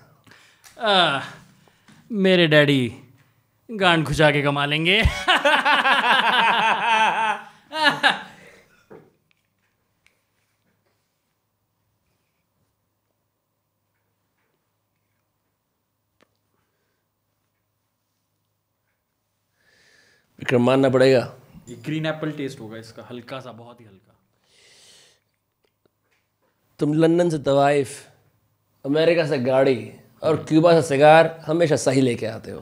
मेरे डैडी गांड खुजा के कमा लेंगे। विक्रम मानना पड़ेगा, ये ग्रीन एप्पल टेस्ट होगा इसका, हल्का सा, बहुत ही हल्का। तुम लंदन से तवाइफ, अमेरिका से गाड़ी और क्यूबा से सिगार हमेशा सही लेके आते हो।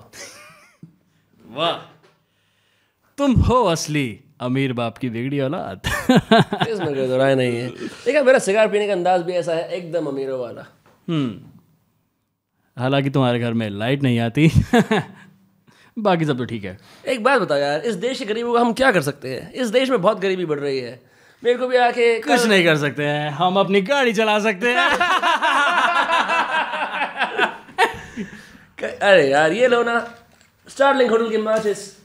वाह, तुम हो असली अमीर बाप की बिगड़ी औलाद। इसमें कोई दो राय नहीं है। लेकिन मेरा सिगार पीने का अंदाज भी ऐसा है, एकदम अमीरों वाला। हालांकि तुम्हारे घर में लाइट नहीं आती। बाकी सब तो ठीक है। एक बात बताओ यार, इस देश के गरीबों का हम क्या कर सकते हैं? इस देश में बहुत गरीबी बढ़ रही है। मेरे को भी आके कुछ नहीं कर सकते हैं, हम अपनी गाड़ी चला सकते हैं। अरे यार ये लो ना, स्टारलिंग होटल के मैचेस।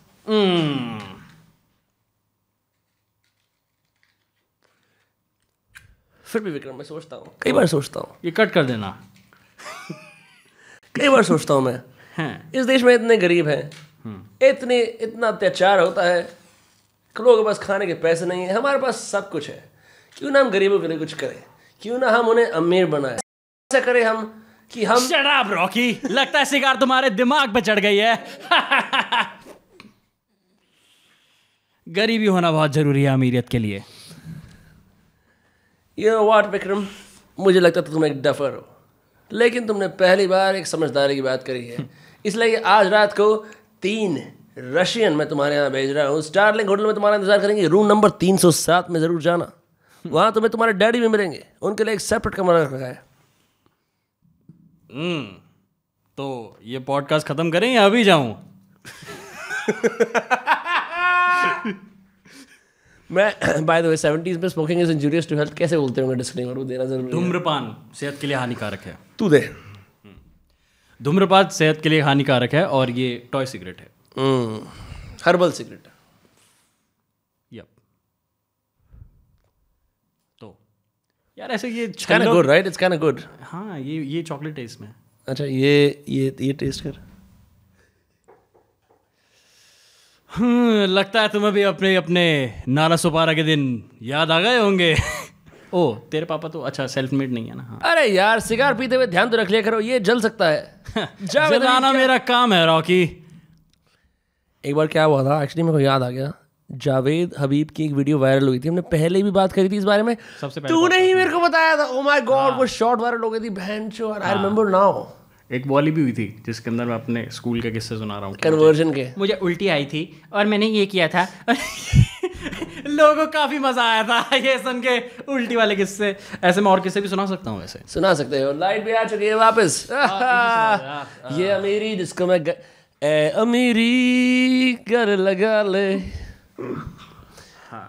फिर भी विक्रम, मैं सोचता हूँ, कई बार सोचता हूँ, ये कट कर देना। कई बार सोचता हूँ मैं, इस देश में इतने गरीब हैं, इतना अत्याचार होता है, लोगों के पास खाने के पैसे नहीं है, हमारे पास सब कुछ है। क्यों ना हम गरीबों के लिए कुछ करें? क्यों ना हम उन्हें अमीर बनाएं? ऐसा करें हम कि हम शट अप रॉकी, लगता है सिगार तुम्हारे दिमाग पे चढ़ गई है। गरीबी होना बहुत जरूरी है अमीरियत के लिए। You know what, विक्रम, मुझे लगता था तुम एक डफर हो, लेकिन तुमने पहली बार एक समझदारी की बात करी है। इसलिए आज रात को 3 रशियन मैं तुम्हारे यहाँ भेज रहा हूँ। स्टारलिंग होटल में तुम्हारा इंतजार करेंगे। रूम नंबर 307 में ज़रूर जाना। वहाँ तुम्हें तुम्हारे डैडी भी मिलेंगे, उनके लिए एक सेपरेट कमरा रखा है। तो ये पॉडकास्ट खत्म करें या अभी जाऊँ? मैं बाय द वे 70s में smoking is injurious to health कैसे बोलते होंगे? डिस्क्लेमर वो देना जरूरी है। धूम्रपान सेहत के लिए हानिकारक है। तू दे। धूम्रपान सेहत के लिए हानिकारक है और ये टॉय सिगरेट है। Herbal cigarette. यप। तो यार ऐसे ये kind of good, right? It's kind of good. हाँ, ये चॉकलेट है इसमें। अच्छा ये टेस्ट कर। लगता है तुम्हें भी अपने नाला सुपारा के दिन याद आ गए होंगे। ओ तेरे पापा तो अच्छा सेल्फ मेड नहीं है ना। हाँ। अरे यार, सिगार पीते हुए ध्यान तो रख लिया करो, ये जल सकता है। जलाना मेरा काम है रॉकी। एक बार क्या हुआ था एक्चुअली, मेरे को याद आ गया। जावेद हबीब की एक वीडियो वायरल हुई थी, हमने पहले भी बात करी थी इस बारे में। सबसे पहले तूने ही मेरे को बताया था। ओह माय गॉड, वो शॉर्ट वायरल हो गई थी, बहनचोद। I remember now. एक वॉली भी हुई थी जिसके अंदर मैं अपने स्कूल के किस्से सुना रहा हूँ। कन्वर्जन के। मुझे उल्टी आई थी और मैंने ये किया था। लोगों को काफी मजा आया था ये सुन के उल्टी वाले किस्से। ऐसे मैं और किस्से भी सुना सकता हूँ। वैसे सुना सकते हो। लाइट भी आ चुकी है वापस। ये अमीरी जिसको मैं अमीरी कर लगा ले। हाँ,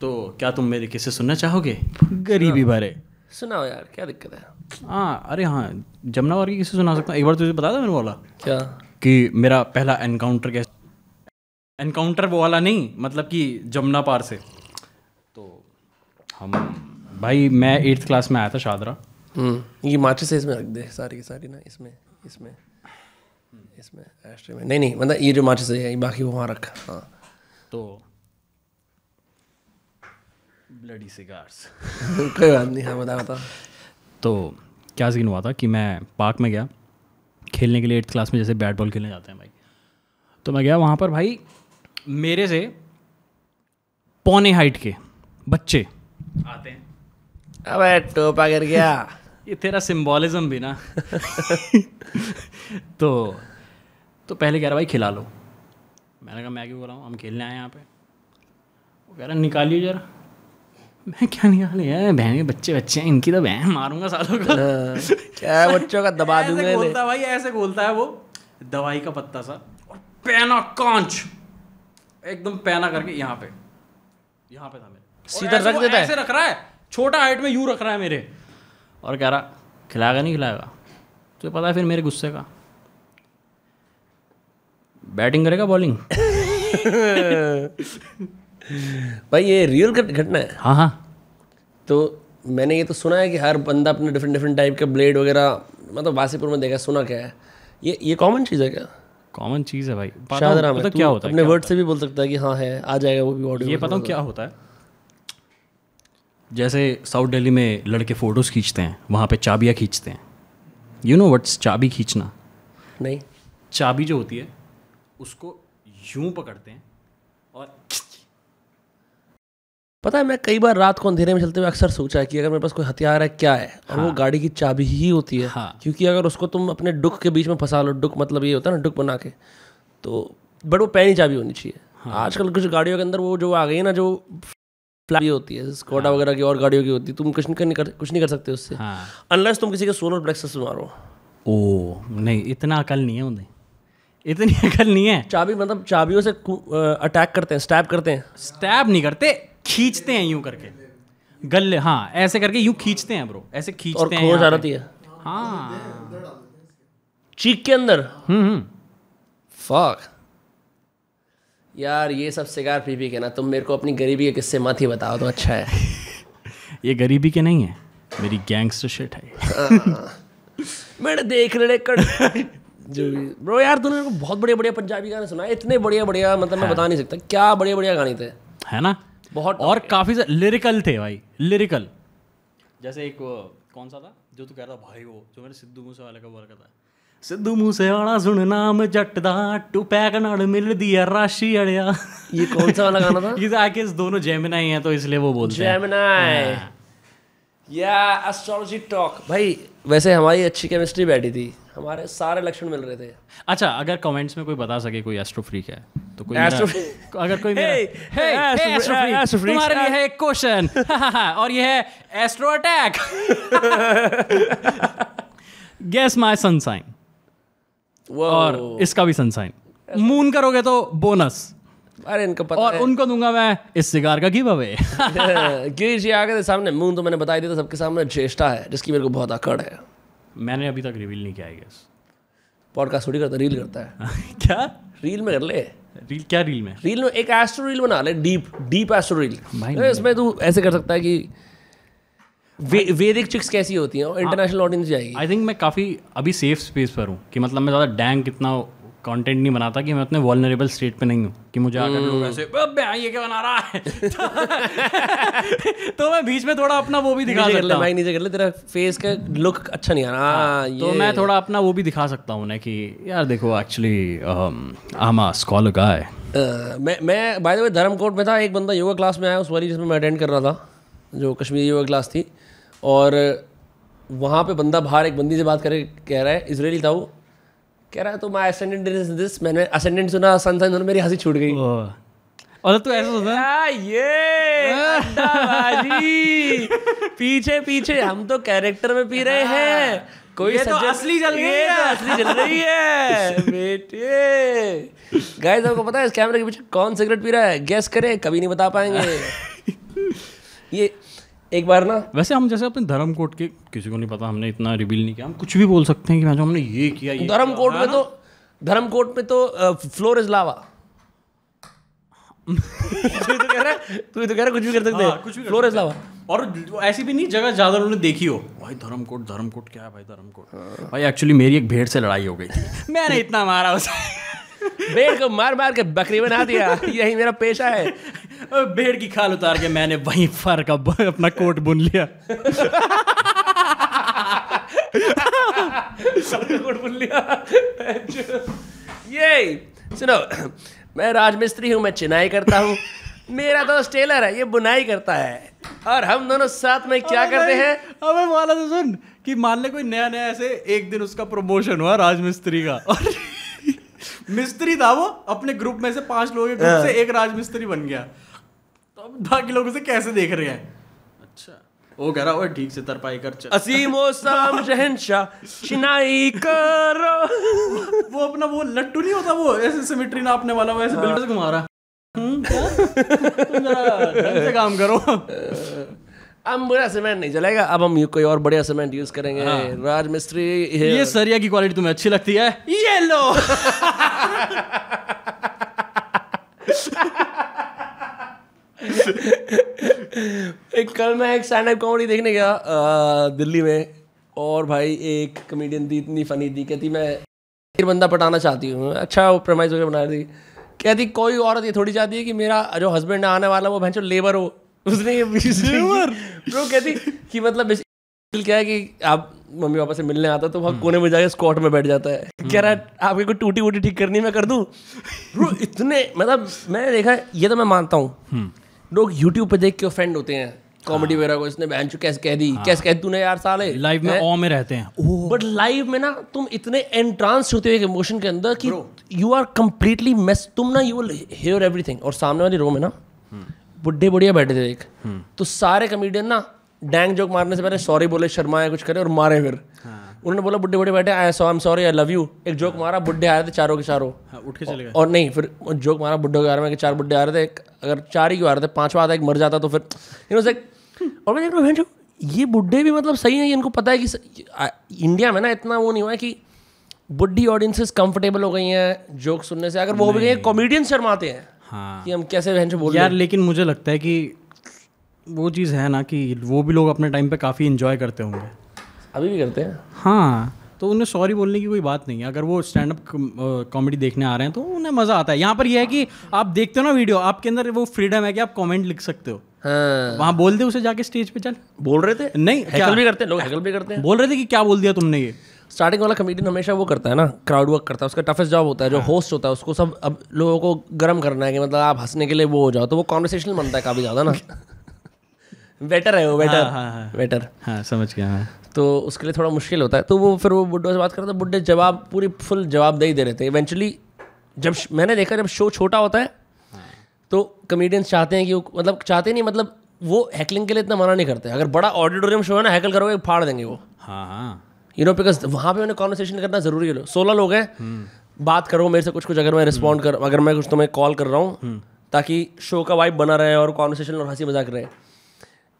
तो क्या तुम मेरे किस्से सुनना चाहोगे? गरीबी भरे। सुनाओ यार, क्या दिक्कत है? हाँ, अरे हाँ, जमुनावार की किस्से सुना सकता हूँ। एक बार तुझे बताया था मैंने बोला क्या कि मेरा पहला एनकाउंटर कैसे। एनकाउंटर वो वाला नहीं, मतलब कि जमुना पार से हम भाई मैं 8th क्लास में आया था शादरा। ये माचिस से इसमें रख दे सारी की सारी ना, इसमें इसमें इसमें एस्ट्रे में नहीं मतलब ये जो माचिस है बाकी वो वहाँ रखा। हाँ तो ब्लडी सिगार्स कोई बात नहीं। हाँ बता। तो क्या सीन हुआ था कि मैं पार्क में गया खेलने के लिए 8th क्लास में, जैसे बैट बॉल खेलने जाते हैं भाई। तो मैं गया वहाँ पर भाई, मेरे से पौने हाइट के बच्चे आते हैं। अबे टोपा गिर गया। ये तेरा सिंबॉलिज्म भी ना। तो पहले कह रहा भाई खिला लो। मैंने कहा मैं क्यों बोल रहा हूँ, हम खेलने आए यहाँ पे। वो कह रहा निकालिए जरा। मैं क्या निकाले है, बहन के बच्चे हैं इनकी, तो बहन मारूंगा सालों का। क्या बच्चों का दबा दूंगा। ऐसे बोलता भाई, ऐसे बोलता है वो, दवाई का पत्ता सा और पैना कांच एकदम पैना करके यहाँ पे था मेरे, सीधा रख देता है। ऐसे रख रहा है, छोटा हाइट में यूं रख रहा है मेरे, और कह रहा खिलाएगा नहीं खिलाएगा। तो पता है फिर मेरे गुस्से का, बैटिंग करेगा बॉलिंग। भाई ये रियल घटना है। हाँ हाँ। तो मैंने ये तो सुना है कि हर बंदा अपने डिफरेंट टाइप के ब्लेड वगैरह मतलब वासीपुर में देखा, सुना क्या है ये कॉमन चीज़ है क्या? कॉमन चीज़ है भाई। शादरा में पता क्या होता है, अपने वर्ड से भी बोल सकता है कि हाँ है, आ जाएगा वो भी ऑडियो। ये पता हूँ क्या होता है, जैसे साउथ दिल्ली में लड़के फ़ोटोज़ खींचते हैं, वहाँ पे चाबियाँ खींचते हैं। यू नो व्हाट्स चाबी खींचना? नहीं। चाबी जो होती है उसको यूं पकड़ते हैं और पता है मैं कई बार रात को अंधेरे में चलते हुए अक्सर सोचा है कि अगर मेरे पास कोई हथियार है क्या है, और वो गाड़ी की चाबी ही होती है। हाँ। क्योंकि अगर उसको तुम अपने डुक के बीच में फंसा लो, डुक मतलब ये होता है ना डुक बना के, तो बट वो पैनी चाबी होनी चाहिए। हाँ। आजकल कुछ गाड़ियों के अंदर वो जो आ गई है ना, जो फ्लैप होती है स्कोडा वगैरह की और गाड़ियों की होती है, तुम कुछ नहीं कर सकते उससे, अनलेस तुम किसी के सोलर प्लेक्सस से मारो। ओ नहीं, इतना अकल नहीं है उन्हें, इतनी अकल नहीं है। चाबी मतलब चाबियों से अटैक करते हैं, स्टैब करते हैं। स्टैब नहीं करते, खींचते हैं यूं करके गले, हाँ ऐसे करके यूं खींचते हैं ब्रो, ऐसे खींचते हैं और खोज आ जाती है। हाँ चीक के अंदर। फक यार, ये सब सिगार पी के ना तुम मेरे को अपनी गरीबी के किस्से मत ही बताओ तो अच्छा है। ये गरीबी के नहीं है, मेरी गैंगस्टर शिट है। मैंने देख रहे कड़ जो भी ब्रो यार, तूने मेरे को बहुत बढ़िया पंजाबी गाने सुनाए, इतने बढ़िया मतलब मैं बता नहीं सकता क्या बढ़िया गाने थे, है ना बहुत, और काफी लिरिकल थे भाई, लिरिकल। जैसे एक कौन सा था जो तू कह रहा भाई, वो जो मैंने सिद्धू मूसेवाले का बोला था, सिद्धू मूसेवाला सुन नाम जट दा टू पैक नाल मिल दिया राशि अड़िया। ये कौन सा वाला गाना था? ये आके दोनों जेमिनाई हैं तो इसलिए वो बोलते हैं जेमिनाई या एस्ट्रोलॉजी टॉक। भाई वैसे हमारी अच्छी केमिस्ट्री बैठी थी, हमारे सारे लक्षण मिल रहे थे। अच्छा, अगर कमेंट्स में कोई बता सके कोई एस्ट्रो फ्रीक है तो कोई अगर कोई तुम्हारे लिए है एक क्वेश्चन और ये है astro attack. Guess my sun sign, और इसका भी सन साइन। मून करोगे तो बोनस। अरे इनको पता और है। उनको दूंगा मैं इस सिगार का गिव अवे। जी आगे थे सामने। मून तो मैंने बता दिया था सबके सामने, ज्येष्ठा है जिसकी मेरे को बहुत अकड़ है। मैंने अभी तक रिवील नहीं किया है। गेस पॉडकास्ट थोड़ी करता, रील करता है। क्या रील में कर ले। रील क्या? रील में एक एस्ट्रो रील बना ले, डीप एस्ट्रो रील। इसमें तू ऐसे कर सकता है कि वैदिक चिक्स कैसी होती हैं और इंटरनेशनल ऑडियंस जाएगी। आई थिंक मैं काफ़ी अभी सेफ स्पेस पर हूँ कि मतलब मैं ज़्यादा डैंग इतना कंटेंट नहीं बनाता कि मैं अपने वल्नरेबल स्टेट पे नहीं हूँ कि मुझे आकर लोग ऐसे ये क्या बना रहा है। तो मैं बीच में थोड़ा अपना वो भी दिखा सकता हूँ। नीचे कर ले, तेरा फेस का लुक अच्छा नहीं आ रहा। तो मैं थोड़ा अपना वो भी दिखा सकता हूँ ना कि यार देखो actually I am a scholar guy. मैं बाय द वे धर्मकोट में था, एक बंदा योगा क्लास में आया उस वाली जिसमें मैं अटेंड कर रहा था, जो कश्मीरी योगा क्लास थी, और वहाँ पे बंदा बाहर एक बंदी से बात करे, कह रहा है, इजरायली था वो, कह रहा है तो माय असेंडेंट इज दिस। मैंने असेंडेंट सुना, सन साइन सुना, मेरी हंसी छूट गई। और तू ऐसा सोचता ये पीछे पीछे हम तो कैरेक्टर में पी रहे हैं, कोई तो असली जल गई है, असली जल रही है बेटे। गाइस आपको पता है इस कैमरे के पीछे कौन सिगरेट पी रहा है? गेस करे, कभी नहीं बता पाएंगे। ये एक बार ना, वैसे हम जैसे अपने धर्मकोट के किसी को नहीं पता, हमने इतना रिवील नहीं किया, हम कुछ भी बोल सकते हैं कि हमने ये किया। धर्मकोट में तो फ्लोर इज लावा। तू तो कह रहा कुछ भी कर सकते हैं, कुछ भी फ्लोर इज लावा। और ऐसी भी नहीं जगह ज़्यादा उन्होंने देखी हो, भाई धर्मकोट क्या है भाई, धर्मकोट भाई एक्चुअली मेरी एक भेड़ से लड़ाई हो गई थी, मैंने इतना मारा उसे, भेड़ को मार मार के बकरी बना दिया, यही मेरा पेशा है। भेड़ की खाल उतार के मैंने वहीं फर का अपना कोट बुन लिया। कोट बुन लिया। ये सुनो, मैं राजमिस्त्री हूँ, मैं चिनाई करता हूँ, मेरा दोस्त टेलर है, ये बुनाई करता है, और हम दोनों साथ में क्या करते हैं। अबे वाला तो सुन कि मान ले कोई नया ऐसे एक दिन उसका प्रमोशन हुआ राजमिस्त्री का, और मिस्त्री था वो, अपने ग्रुप में से 5 लोगों के ग्रुप से एक राजमिस्त्री बन गया, तो अब बाकी लोग उसे कैसे देख रहे हैं। अच्छा वो कह रहा है ठीक से तरपाई कर, चल असीमो साम शहंशाह चिनाई करो। वो अपना वो लट्टू नहीं होता वो ऐसे सिमेट्री नापने वाला, वो ऐसे बिल्कुल से घुमा रहा, ढंग से काम करो। अब बुरा सीमेंट नहीं चलेगा, अब हम कोई और बढ़िया सीमेंट यूज करेंगे। राजमिस्त्री ये सरिया की क्वालिटी तुम्हें अच्छी लगती है, ये लो। कल मैं एक स्टैंड अप कॉमेडी देखने गया दिल्ली में, और भाई एक कमेडियन थी, इतनी फनी थी, कहती मैं एक बंदा पटाना चाहती हूँ। अच्छा वो प्रेमाइज वगैरह बना रही थी, कहती कोई औरत ये थोड़ी चाहती है कि मेरा जो हस्बैंड आने वाला वो भैंसो लेबर हो। उसने ये ब्रो कहती कि मतलब क्या है कि आप मम्मी पापा से मिलने आता तो वहाँ कोने में जाके स्क्वाट में बैठ जाता है, कह रहा है आपकी कोई टूटी वूटी ठीक करनी मैं कर दूँ। ब्रो इतने मतलब मैंने देखा है, ये तो मैं मानता हूँ लोग यूट्यूब पे देख के ऑफेंड होते हैं कॉमेडी वगैरह को, इसने बहन चो कैसे कह दी, कैसे कह दी तूने यार साले, लाइव में ऑ में रहते हैं। बट लाइव में ना तुम इतने एंट्रांस होते हो एक इमोशन के अंदर कि यू आर कंप्लीटली मेस, तुम ना यू विल हियर एवरीथिंग। और सामने वाली रो में ना बुड्ढे बुढ़िया बैठे थे एक, तो सारे कमेडियन ना डैंग जोक मारने से पहले सॉरी बोले, शर्माए कुछ करे और मारे। फिर उन्होंने बोला बुड्ढे बुढ़े बैठे, I am sorry I love you, एक जोक मारा, बुड्ढे आ रहे थे चारों के चारों, उठ के चले गए। और नहीं फिर जोक मारा बुड्ढों के बारे में कि 4 बुड्ढे आ रहे थे, अगर 4 ही क्यों आ रहे थे, 5वां आता एक मर जाता तो फिर और मैं देख रहा हूँ ये बुड्ढे भी मतलब सही है, इनको पता है कि इंडिया में ना इतना वो नहीं हुआ है कि बुड्ढी ऑडियंसेस कंफर्टेबल हो गई हैं जोक सुनने से, अगर वो हो भी गई कॉमेडियन शर्माते हैं कि हम कैसे बहन बोल यार। लेकिन मुझे लगता है कि वो चीज़ है ना कि वो भी लोग अपने टाइम पे काफ़ी इंजॉय करते होंगे, अभी भी करते हैं। हाँ, तो उन्हें सॉरी बोलने की कोई बात नहीं है। अगर वो स्टैंड अप कॉमेडी देखने आ रहे हैं तो उन्हें मज़ा आता है। यहाँ पर यह है कि आप देखते हो ना वीडियो, आपके अंदर वो फ्रीडम है कि आप कमेंट लिख सकते हो। हाँ। वहाँ बोल दे उसे जाके स्टेज पे, चल बोल रहे थे नहीं, हैकल भी करते हैं लोग, हैकल भी करते हैं। बोल रहे थे कि क्या बोल दिया तुमने। ये स्टार्टिंग वाला कमेडियन हमेशा वो करता है ना, क्राउड वर्क करता है, उसका टफेस्ट जॉब होता है। जो होस्ट होता है उसको सब अब लोगों को गर्म करना है कि मतलब आप हंसने के लिए वो हो जाओ, तो वो कॉन्वर्सेशनल बनता है काफ़ी ज़्यादा ना। वेटर है वो, वेटर। हाँ समझ गया। हाँ तो उसके लिए थोड़ा मुश्किल होता है, तो वो फिर वो बुड्ढों से बात करता है, बुड्ढे जवाब पूरी फुल जवाब दे ही दे रहे थे। इवेंचुअली जब मैंने देखा जब शो छोटा होता है तो कमेडियंस चाहते हैं कि मतलब चाहते नहीं, मतलब वो हैकलिंग के लिए इतना मना नहीं करते। अगर बड़ा ऑडिटोरियम शो है ना, हैकल करोगे फाड़ देंगे वो। हाँ यू नो, बिकॉज वहाँ पे उन्हें कॉन्वर्सेशन करना जरूरी है। 16 लोग हैं, बात करो मेरे से कुछ कुछ, अगर मैं रिस्पॉन्ड कर, अगर मैं कुछ तुम्हें कॉल कर रहा हूँ ताकि शो का वाइब बना रहे और कॉन्वर्सेशन और हंसी मजाक रहे।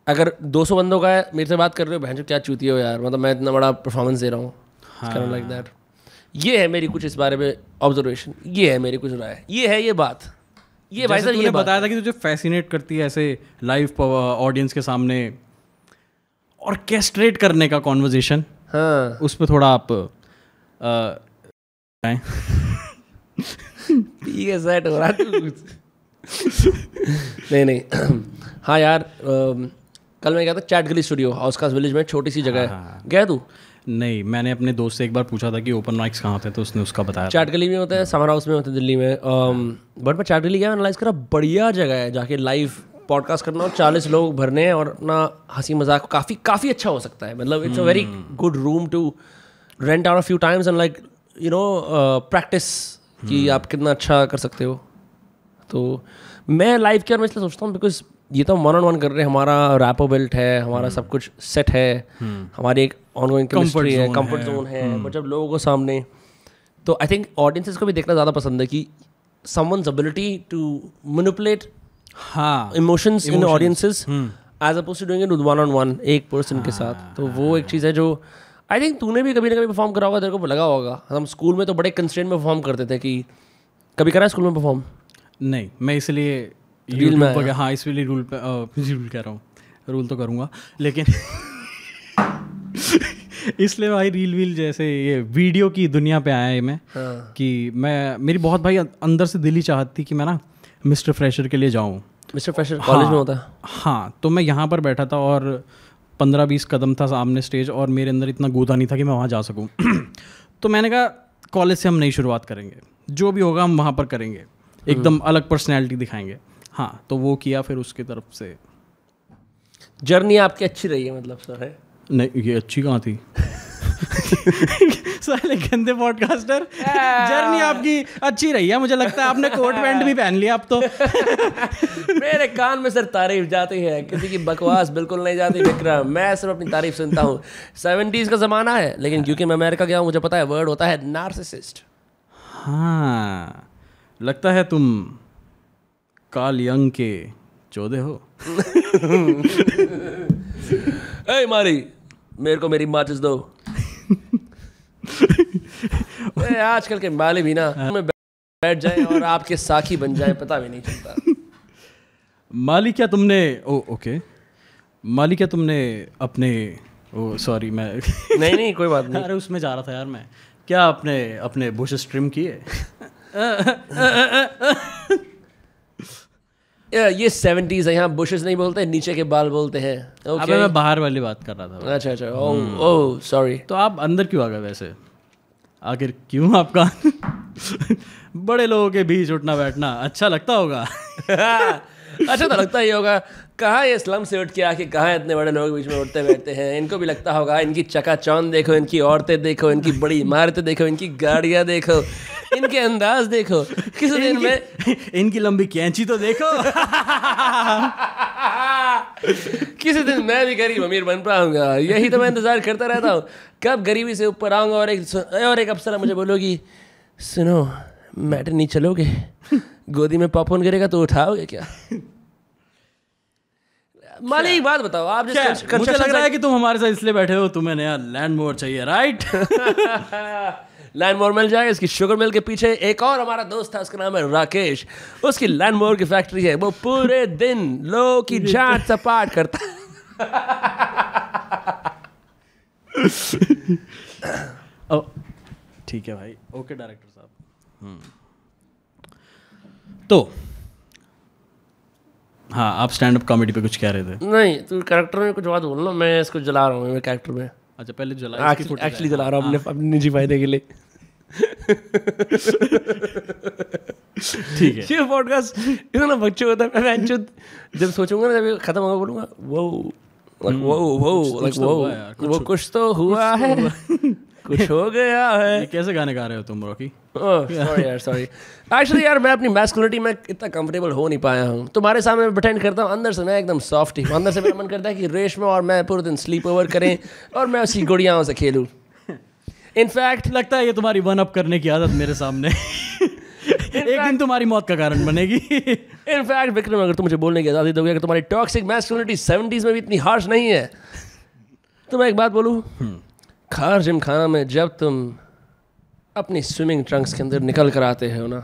अगर 200 बंदों का है, मेरे से बात कर रहे हो, बहन क्या चूती हो यार, मतलब मैं इतना बड़ा परफॉर्मेंस दे रहा हूँ, लाइक दैट। ये है मेरी कुछ इस बारे में ऑब्जर्वेशन, ये है मेरी कुछ राय, ये है ये बात, ये भाई साहब ये बताया था कि तुझे फैसिनेट करती है ऐसे लाइव ऑडियंस के सामने ऑर्केस्ट्रेट करने का कॉन्वर्जेशन। हाँ, उस पर थोड़ा आप ठीक है, सेट हो रहा है नहीं हाँ यार, कल मैं गया था चैट गली स्टूडियो, हाउसकास्ट विलेज में, छोटी सी जगह है। गया तू? नहीं, मैंने अपने दोस्त से एक बार पूछा था कि ओपन माइक्स कहाँ थे, तो उसने उसका बताया। चैट गली में होता है, समर हाउस में होता है दिल्ली में। बट मैं चैट गली गया, एनालाइज करा, बढ़िया जगह है जाके लाइव पॉडकास्ट करना, और 40 लोग भरने हैं और अपना हंसी मजाक काफ़ी अच्छा हो सकता है। मतलब it's a very good room to rent out a few times and like you know practice कि आप कितना अच्छा कर सकते हो। तो मैं लाइव के और मैं इसलिए सोचता हूँ बिकॉज ये तो 1-on-1 कर रहे हैं, हमारा रैपो बिल्ट है, हमारा सब कुछ सेट है, हमारी एक ऑनगोइंग केमिस्ट्री है, कंफर्ट जोन है। बट जब लोगों को सामने, तो आई थिंक ऑडियंसेस को भी देखना ज़्यादा पसंद है कि someone's ability to manipulate emotions in audiences as oppose to doing it with 1-on-1 एक पर्सन के साथ। तो वो एक चीज़ है जो आई थिंक तूने भी कभी ना कभी परफॉर्म करा होगा, तेरे को लगा होगा। हम स्कूल में तो बड़े कंस्ट्रेंट में परफॉर्म करते थे कि कभी करा है स्कूल में परफॉर्म? नहीं, मैं इसलिए यूट्यूब पर, हाँ इसलिए रूल कह रहा हूँ, रूल तो करूँगा, लेकिन इसलिए भाई रील वील जैसे ये वीडियो की दुनिया पे आया है मैं, कि मेरी बहुत भाई अंदर से दिल ही चाहती कि मैं ना मिस्टर फ्रेशर के लिए जाऊँ। मिस्टर फ्रेशर कॉलेज में होता है? हाँ, तो मैं यहाँ पर बैठा था और 15-20 कदम था सामने स्टेज, और मेरे अंदर इतना गोदा नहीं था कि मैं वहाँ जा सकूँ। तो मैंने कहा कॉलेज से हम नई शुरुआत करेंगे, जो भी होगा हम वहाँ पर करेंगे, एकदम अलग पर्सनैलिटी दिखाएंगे। हाँ, तो वो किया, फिर उसकी तरफ से जर्नी आपकी अच्छी रही है मतलब सर है? नहीं, ये अच्छी कहाँ थी? साले गंदे पॉडकास्टर, जर्नी आपकी अच्छी रही है, मुझे लगता है आपने कोट पैंट भी पहन लिया अब तो। मेरे कान में सर तारीफ जाती है, किसी की बकवास बिल्कुल नहीं जाती विक्रम, मैं सिर्फ अपनी तारीफ सुनता हूँ। 70s का ज़माना है, लेकिन क्योंकि मैं अमेरिका गया हूँ मुझे पता है वर्ड होता है नार्सिसिस्ट। हाँ, लगता है तुम कार्ल यंग के चौधे हो। ए मारी, मेरे को मेरी माचिस दो। आजकल के माली भी ना में बैठ जाएं और आपके साखी बन जाएं, पता भी नहीं चलता। माली क्या तुमने ओके, माली क्या तुमने अपने सॉरी मैं नहीं कोई बात नहीं। अरे उसमें जा रहा था यार मैं, क्या अपने बुश ट्रिम किए? ये 70s है, यहाँ बुशेस नहीं बोलते, नीचे के बाल बोलते हैं। okay. अबे मैं बाहर वाली बात कर रहा था। अच्छा ओह सॉरी। तो आप अंदर क्यों आ गए वैसे? आखिर क्यों आपका बड़े लोगों के बीच उठना बैठना अच्छा लगता होगा? अच्छा तो लगता ही होगा, कहाँ ये स्लम से उठ के आके कहाँ इतने बड़े लोग बीच में उठते बैठते हैं। इनको भी लगता होगा, इनकी चकाचौंध देखो, इनकी औरतें देखो, इनकी बड़ी इमारतें देखो, इनकी गाड़ियाँ देखो, इनके अंदाज देखो, किसी दिन में इनकी लंबी कैंची तो देखो। किसी दिन मैं भी गरीब अमीर बन पाऊंगा, यही तो मैं इंतजार करता रहता हूँ, कब गरीबी से ऊपर आऊंगा और एक अप्सरा मुझे बोलोगी, सुनो मैटनी चलोगे, गोदी में पॉपकॉर्न गिरेगा तो उठाओगे क्या? माली एक बात बताओ, आप मुझे लग रहा है कि तुम हमारे साथ इसलिए बैठे हो, तुम्हें नया लैंड मोर चाहिए, राइट? लैंड मोर मिल जाएगा। इसकी शुगर मिल के पीछे एक और हमारा दोस्त था, उसका नाम है राकेश, उसकी लैंड मोर की फैक्ट्री है, वो पूरे दिन लोगों की जांच सपाट करता। ठीक है भाई, ओके डायरेक्टर साहब। तो हाँ, आप स्टैंड अप कॉमेडी पे कुछ कह रहे थे? नहीं, तू कैरेक्टर में कुछ बात बोलना, मैं इसको जला रहा हूँ मेरे कैरेक्टर में। अच्छा, पहले जला, एक्चुअली जला रहा हूँ अपने निजी फायदे के लिए। ठीक है। ये पॉडकास्ट इतना बच्चे होता है, मैं जब सोचूंगा ना, जब खत्म होगा बोलूंगा वो कुछ तो हुआ है, कुछ हो गया है। कैसे गाने गा रहे हो तुम रॉकी? सॉरी एक्चुअली यार, मैं अपनी मैस्कुलिनिटी में इतना कंफर्टेबल हो नहीं पाया हूँ। तुम्हारे सामने मैं प्रिटेंड करता हूँ, अंदर से मैं एकदम सॉफ्ट ही हूँ। अंदर से मेरा मन करता है कि रेशमा और मैं पूरे दिन स्लीप ओवर करें और मैं उसी गुड़ियाओं से खेलूँ। इनफैक्ट लगता है ये तुम्हारी वन अप करने की आदत मेरे सामने एक दिन तुम्हारी मौत का कारण बनेगी। इनफैक्ट विक्रम, अगर तुम मुझे बोलने की आज़ादी दोगे कि तुम्हारी टॉक्सिक मैस्कुलिनिटी 70s में भी इतनी हार्श नहीं है, तो मैं एक बात बोलूँ, खार जिम खाना में जब तुम अपनी स्विमिंग ट्रंक्स के अंदर निकल कर आते हो ना,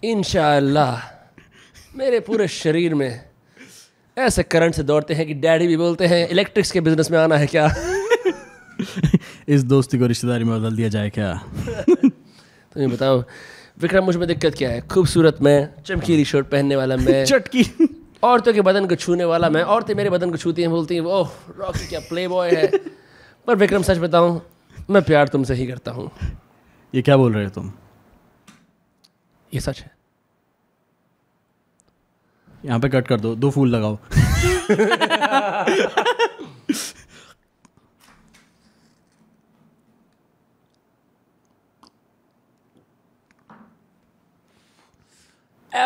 इंशाअल्लाह मेरे पूरे शरीर में ऐसे करंट से दौड़ते हैं कि डैडी भी बोलते हैं इलेक्ट्रिक्स के बिजनेस में आना है क्या? इस दोस्ती को रिश्तेदारी में बदल दिया जाए क्या? तो ये बताओ विक्रम, मुझ में दिक्कत क्या है? खूबसूरत मैं, चमकीली शर्ट पहनने वाला मैं, चटकी औरतों के बदन को छूने वाला मैं, औरतें मेरे बदन को छूती हैं, बोलती हैं ओह रॉकी क्या प्ले बॉय है। पर विक्रम सच बताऊं, मैं प्यार तुमसे ही करता हूँ। ये क्या बोल रहे हो तुम? ये सच है। यहाँ पे कट कर दो, 2 फूल लगाओ।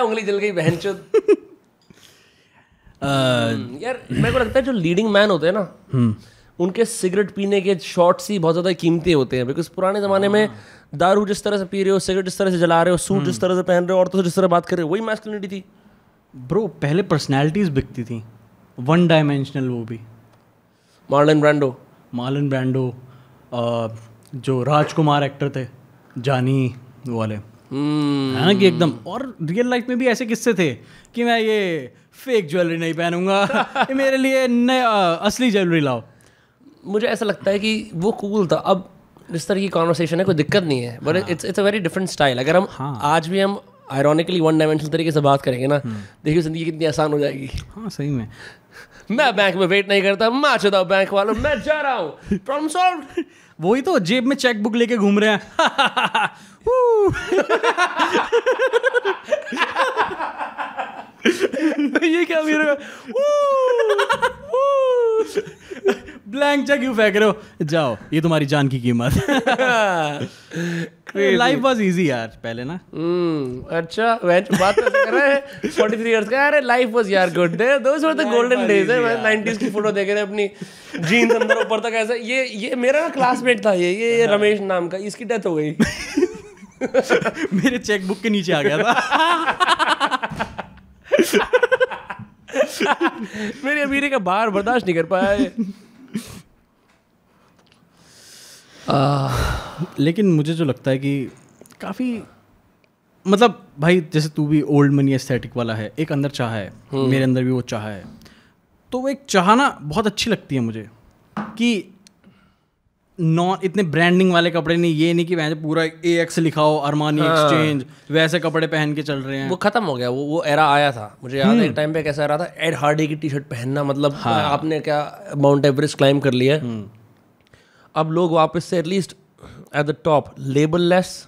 उंगली जल गई बहनचोद। यार मेरे को लगता है जो लीडिंग मैन होते हैं ना, उनके सिगरेट पीने के शॉट्स ही बहुत ज़्यादा कीमती होते हैं। बिकॉज पुराने ज़माने में दारू जिस तरह से पी रहे हो, सिगरेट जिस तरह से जला रहे हो, सूट जिस तरह से पहन रहे हो, औरतों से जिस तरह बात कर रहे हो, वही मैस्कुलिनिटी थी ब्रो। पहले पर्सनैलिटीज बिकती थी, 1 डायमेंशनल। वो भी मार्लन ब्रांडो, जो राजकुमार एक्टर थे, जानी वाले, है ना कि एकदम। और रियल लाइफ में भी ऐसे किस्से थे कि मैं ये फेक ज्वेलरी नहीं पहनूंगा, ये मेरे लिए असली ज्वेलरी लाओ। मुझे ऐसा लगता है कि वो कूल था। अब इस तरह की कॉन्वर्सेशन है, कोई दिक्कत नहीं है, but it's a very different style. अगर हम आज भी हम आयरॉनिकली वन डायमेंशनल तरीके से बात करेंगे ना, देखिए जिंदगी कितनी आसान हो जाएगी। हाँ सही में। मैं बैंक में वेट नहीं करता, मैं चुदा बैंक वालों, मैं जा रहा हूँ, प्रॉब्लम सॉल्व। वही तो, जेब में चेक बुक लेके घूम रहे हैं। ये क्या मेरा ब्लैंक चेक क्यों फेंक रहे हो, जाओ, ये तुम्हारी जान की कीमत। लाइफ वाज इजी यार पहले ना। अच्छा बात तो कर रहे हैं 43 इयर्स का। अरे लाइफ वाज यार good day, those were the golden days है। मैं 90s की फोटो देख रहे हैं अपनी, जीन्स अंदर ऊपर तक ऐसा। ये मेरा ना क्लासमेट था, ये रमेश नाम का, इसकी डेथ हो गई। मेरे चेक बुक के नीचे आ गया था। मेरी अमीरी का बाहर बर्दाश्त नहीं कर पाया है। लेकिन मुझे जो लगता है कि काफ़ी मतलब भाई, जैसे तू भी ओल्ड मनी एस्थेटिक वाला है, एक अंदर चाह है, मेरे अंदर भी वो चाह है। तो वो एक चाह ना बहुत अच्छी लगती है मुझे कि नॉन इतने ब्रांडिंग वाले कपड़े नहीं, ये नहीं कि वैसे पूरा AX लिखाओ, अरमानी एक्सचेंज, वैसे कपड़े पहन के चल रहे हैं। वो खत्म हो गया, वो एरा आया था। मुझे याद है एक टाइम पे कैसा एरा था, एड हार्डी की टी-शर्ट पहनना, मतलब आपने क्या माउंट एवरेस्ट क्लाइम कर लिया। अब लोग वापस से at least at the top label less,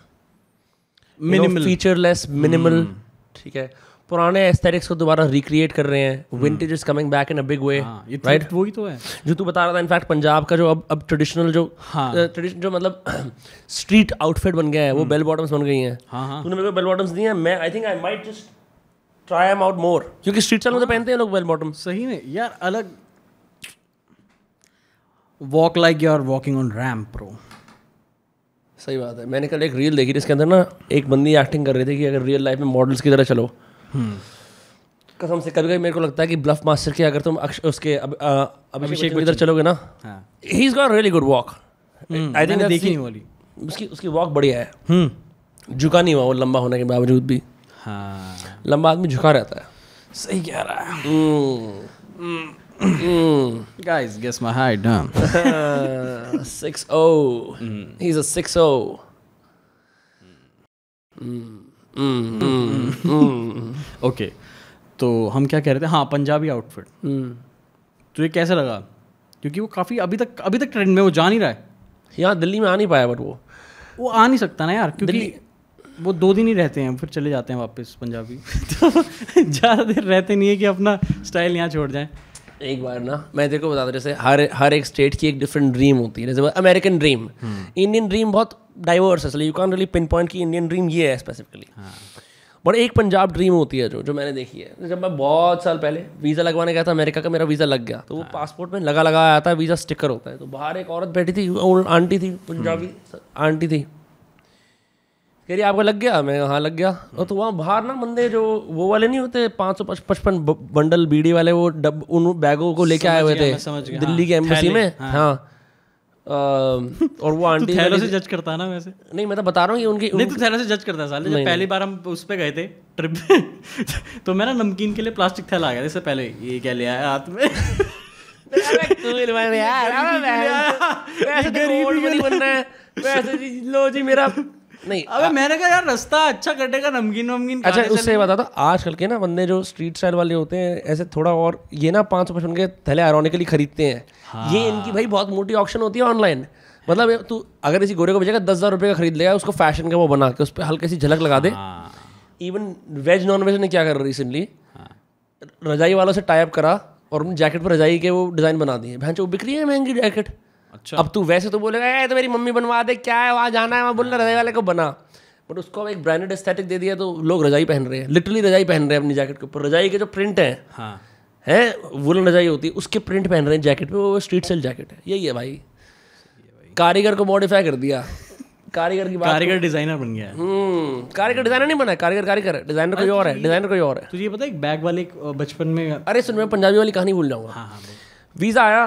minimal, feature less, minimal, ठीक है, पुराने एस्थेटिक्स को दोबारा रिक्रिएट कर रहे हैं। Vintage is coming back in a big way, right? वही तो है जो तू बता रहा था। इनफैक्ट पंजाब का जो अब ट्रेडिशनल जो जो मतलब स्ट्रीट आउटफिट बन गया है, वो बेल बॉटम्स बन गई हैं। तूने मेरे को बेल बॉटम्स दिए हैं, मैं I think I might just try them out more, क्योंकि स्ट्रीट स्टाइल में तो पहनते हैं लोग बेल बॉटम्स। सही में यार, अलग walk like you are walking on ramp bro. सही बात है। मैंने कल एक रील देखी जिसके अंदर ना एक बंदी एक्टिंग कर रही थी कि अगर रियल लाइफ में मॉडल्स की तरह चलो। कसम से कभी कभी मेरे को लगता है कि ब्लफ मास्टर के अगर तुम उसके अभिषेक की तरह चलोगे ना, he is got really good walk. I think देखी नहीं वाली उसकी वॉक बढ़िया है। झुका नहीं हुआ वो, लंबा होने के बावजूद भी। लंबा आदमी झुका रहता है। सही कह रहा है। Guys, guess my height, huh? 6'0". He's a 6'0". Okay, तो हम क्या कह रहे थे? हाँ, पंजाबी आउटफिट। तो ये कैसे लगा? क्योंकि वो काफ़ी अभी तक ट्रेंड में वो जा नहीं रहा है। यहाँ दिल्ली में आ नहीं पाया, बट वो आ नहीं सकता ना यार, क्योंकि वो 2 दिन ही रहते हैं, फिर चले जाते हैं वापस पंजाबी। तो ज़्यादा देर रहते नहीं है कि अपना स्टाइल यहाँ छोड़ जाएं। एक बार ना मैं तेरे को बताता हूँ, जैसे हर एक स्टेट की एक डिफरेंट ड्रीम होती है। जैसे अमेरिकन ड्रीम, इंडियन ड्रीम बहुत डाइवर्स है, you can really pin point की इंडियन ड्रीम ये है स्पेसिफिकली। बट एक पंजाब ड्रीम होती है जो मैंने देखी है। जब मैं बहुत साल पहले वीज़ा लगवाने गया था अमेरिका का, मेरा वीज़ा लग गया, तो वो पासपोर्ट में लगा आया था, वीज़ा स्टिकर होता है। तो बाहर एक औरत बैठी थी, आंटी थी, पंजाबी आंटी थी, कह रही आपका लग गया? मैं हाँ लग गया। और तो वहाँ बाहर ना बंदे जो वो वाले नहीं होते 555 बंडल बीड़ी वाले, वो उन बैगों को लेके आए हुए थे दिल्ली के एम्बेसी में। हाँ, और वो आंटी थैलों से जज करता है ना वैसे? नहीं, मैं तो बता रहा हूँ कि उनकी नहीं, तो थैलों से जज करता है साले। जब पहली बार हम उस पे गए थे ट्रिप पे, तो मैं ना नमकीन के लिए प्लास्टिक थैला आ गया। इससे पहले ये क्या ले आया हाथ में? लो जी मेरा नहीं। अबे मैंने कहा यार रास्ता अच्छा कटेगा, नमकीन वमकीन। अच्छा, उससे बता दो, आजकल के ना बंदे जो स्ट्रीट स्टाइल वाले होते हैं ऐसे थोड़ा, और ये ना 555 के थैले आयरॉनिकली खरीदते हैं। ये इनकी भाई बहुत मोटी ऑप्शन होती है ऑनलाइन। मतलब तू अगर इसी गोरे को भेजेगा 10,000 रुपये का खरीद लेगा, उसको फैशन का वो बना के उस पर हल्की सी झलक लगा दे। इवन वेज नॉन वेज ने क्या कर रिसेंटली, रजाई वालों से टाइप करा और अपनी जैकेट पर रजाई के वो डिज़ाइन बना दिए। भैंस वो बिक रही है महंगी जैकेट। अच्छा, अब तू वैसे तो बोलेगा ए तो मेरी मम्मी बनवा दे, क्या है वहाँ जाना है, वहाँ बोलना रजाई वाले को बना। बट उसको एक ब्रांडेड एस्थेटिक दे दिया, तो लोग रजाई पहन रहे हैं, लिटरली रजाई पहन रहे हैं अपनी जैकेट के ऊपर। रजाई के जो प्रिंट है वुलन रजाई होती है, उसके प्रिंट पहन रहे हैं जैकेट पे। वो स्ट्रीट स्टाइल जैकेट है। यही है भाई, कारीगर को मॉडिफाई कर दिया। कारीगर की बात, कारीगर डिजाइनर बन गया है। कारीगर डिजाइनर नहीं बना है, कारीगर है, डिजाइनर कोई और है, डिजाइनर कोई और है। तुझे पता है एक बैग वाले बचपन में, अरे सुन, मैं पंजाबी वाली कहानी भूल जाऊंगा। वीज़ा आया,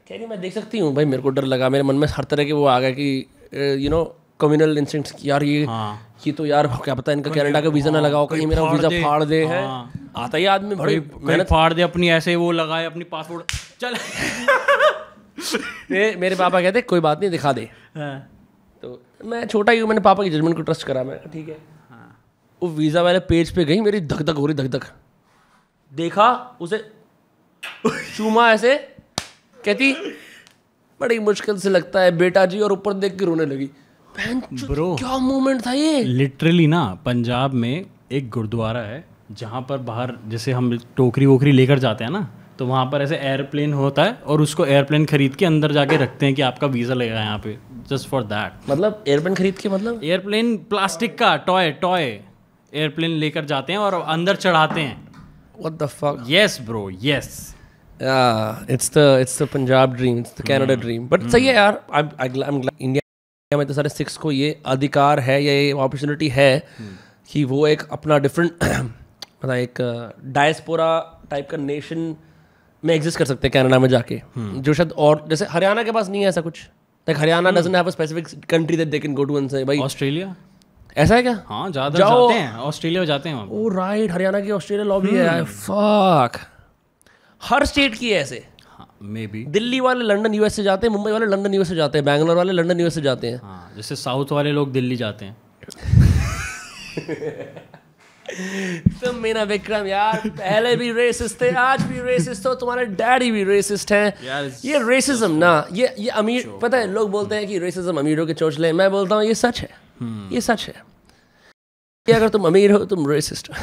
कह रही मैं देख सकती हूँ। भाई मेरे को डर लगा, मेरे मन में हर तरह के वो आ गया कि यू नो कम्युनल इंस्टिंक्ट्स कि यार ये तो यार क्या पता इनका कनाडा का वीज़ा ना लगाओ, कहीं मेरा वीज़ा फाड़ दे है। आता ही आदमी बड़ी मेहनत फाड़ दे अपनी, ऐसे वो लगाए अपनी पासपोर्ट चल मेरे पापा कहते कोई बात नहीं दिखा दे। तो मैं छोटा ही हूँ, मैंने पापा की जजमेंट को ट्रस्ट करा, मैं ठीक है। वो वीज़ा वाले पेज पे गई, मेरी धक धक हो रही, धक धक। देखा उसे, चूमा ऐसे, कहती बड़ी मुश्किल से लगता है बेटा जी, और ऊपर देख के रोने लगी। ब्रो क्या मोमेंट था ये। लिटरली ना पंजाब में एक गुरुद्वारा है जहाँ पर बाहर जैसे हम टोकरी वोकरी लेकर जाते हैं ना, तो वहाँ पर ऐसे एयरप्लेन होता है और उसको एयरप्लेन खरीद के अंदर जाके रखते हैं कि आपका वीज़ा लगेगा यहाँ पे, जस्ट फॉर दैट। मतलब एयरप्लेन खरीद के, मतलब एयरप्लेन प्लास्टिक का टॉय एयरप्लेन लेकर जाते हैं और अंदर चढ़ाते हैं। What the fuck? Yes bro, yes. It's the Punjab dream, it's the Canada dream. But सही है यार, I'm glad इंडिया में तो सारे सिक्स को ये अधिकार है, ये अपॉर्चुनिटी है कि वो एक अपना डिफरेंट मतलब एक डायस्पोरा टाइप का नेशन में एग्जिस्ट कर सकते हैं कनाडा में जाके, जो शायद और जैसे हरियाणा के पास नहीं है ऐसा कुछ। Like Haryana doesn't have a specific country that they can go to and say भाई ऑस्ट्रेलिया ऐसा है क्या? हाँ ज़्यादा जाते हैं ऑस्ट्रेलिया जाते हैं। ओ राइट, हरियाणा की ऑस्ट्रेलिया लॉबी है। फक, हर स्टेट की है ऐसे। मे बी दिल्ली वाले लंदन यूएस से जाते हैं, मुंबई वाले लंदन यूएस से जाते हैं, बैंगलोर वाले लंदन यूएस से जाते हैं। हाँ, जैसे साउथ वाले लोग दिल्ली जाते हैं। तुम मीना विक्रम यार पहले भी रेसिस्ट थे, आज भी रेसिस्ट हो, तुम्हारे डैडी भी रेसिस्ट हैं। ये रेसिज्म ना, ये अमीर, पता है लोग बोलते हैं कि रेसिज्म अमीरों के चोचले, मैं बोलता हूँ ये सच है, ये सच है कि अगर तुम अमीर हो तुम रेसिस्ट हो।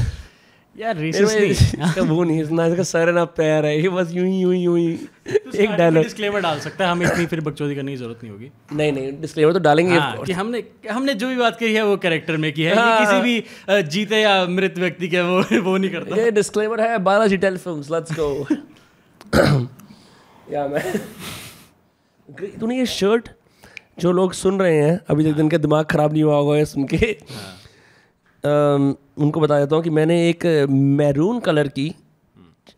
यार रेसिस्ट नहीं, इसका वो नहीं, इसका सर है ना पैर है, ये बस यूं ही एक डायलॉग डिस्क्लेमर डाल सकता है, हमें इतनी फिर बकचोदी करने की जरूरत नहीं होगी। नहीं डिस्क्लेमर तो डालेंगे कि हमने जो भी बात करी है वो कैरेक्टर में की है, ये किसी भी जीते या मृत व्यक्ति के वो नहीं करता। ये डिस्क्लेमर है Balaji Telefilms, let's go. या मैं तूने ये शर्ट, जो लोग सुन रहे हैं अभी तक जिनका दिमाग खराब नहीं हुआ होगा सुन के, उनको बता देता हूँ कि मैंने एक मैरून कलर की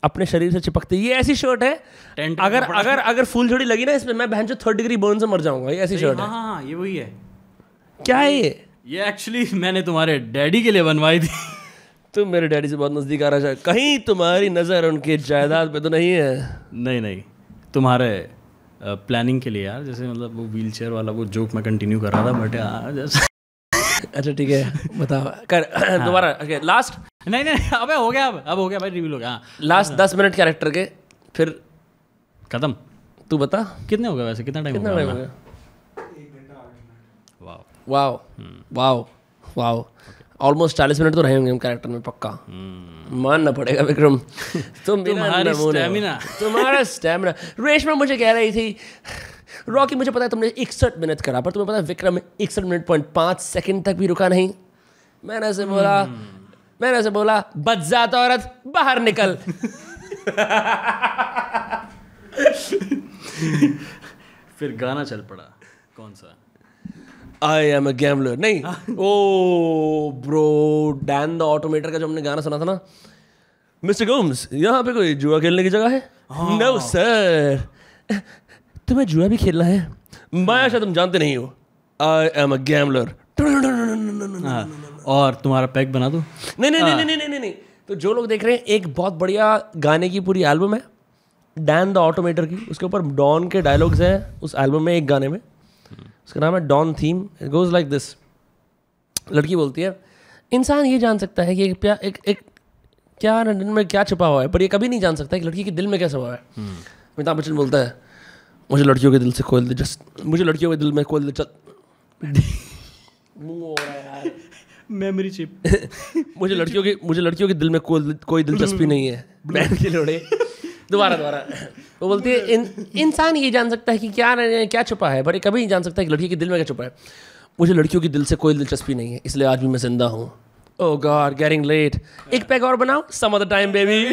अपने शरीर से चिपकती, ये ऐसी शर्ट है अगर फुल झड़ी लगी ना इसमें, मैं बहन जो 3rd डिग्री बर्न से मर जाऊंगा। ये ऐसी शर्ट है। हाँ ये वही है। क्या है ये एक्चुअली मैंने तुम्हारे डैडी के लिए बनवाई थी। तुम मेरे डैडी से बहुत नजदीक आ रहा है, कहीं तुम्हारी नजर उनके जायदाद पे तो नहीं है? नहीं तुम्हारे प्लानिंग के लिए यार, जैसे मतलब वो व्हील चेयर वाला वो जोक मैं कंटिन्यू कर रहा था, बट अच्छा ठीक है बता कर दोबारा। लास्ट नहीं अबे हो गया, अब हो गया भाई, रिवील हो गया। लास्ट 10 मिनट कैरेक्टर के फिर खत्म। तू बता कितने हो गए वैसे, कितना टाइम हो गया? वाओ ऑलमोस्ट 40 मिनट तो रहे होंगे हम कैरेक्टर में पक्का। मानना पड़ेगा विक्रम। तुम्हारा स्टैमिना। रेशमा मुझे कह रही थी रॉकी मुझे पता है तुमने 61 मिनट करा, पर तुम्हें पता है विक्रम 61 मिनट 5 सेकंड तक भी रुका नहीं। मैंने ऐसे बोला बदजात औरत बाहर निकल। फिर गाना चल पड़ा, कौन सा? आई एम अ गैम्बलर। नहीं ओ ब्रो, डैन द ऑटोमेटर का जो हमने गाना सुना था ना, मिस्टर गोम्स यहाँ पे कोई जुआ खेलने की जगह है? No sir. तुम्हें जुआ भी खेलना है? मैं शायद तुम जानते नहीं हो, आई एम अ गैम्बलर। और तुम्हारा पैक बना दो? नहीं। तो जो लोग देख रहे हैं, एक बहुत बढ़िया गाने की पूरी एल्बम है डैन द ऑटोमेटर की, उसके ऊपर डॉन के डायलॉग्स हैं उस एल्बम में, एक गाने में, उसका नाम है Don theme. It goes like this. लड़की बोलती है इंसान ये जान सकता है कि एक क्या में क्या छुपा हुआ है, पर ये कभी नहीं जान सकता कि लड़की के दिल में क्या छुपा हुआ है। अमिताभ बच्चन बोलता है मुझे लड़कियों के दिल से खोल दे, मुझे लड़कियों के दिल में खोल दे, मेमोरी चिप। मुझे लड़कियों के दिल में कोई दिलचस्पी नहीं है। बहन के लोड़े। दोबारा वो बोलती है इंसान ये जान सकता है कि क्या छुपा है, पर ये कभी नहीं जान सकता कि लड़की के दिल में क्या छुपा है। मुझे लड़कियों के दिल से कोई दिलचस्पी नहीं है, इसलिए आज भी मैं जिंदा हूँ। Oh God, getting late. एक पैक और बनाओ, some other time baby.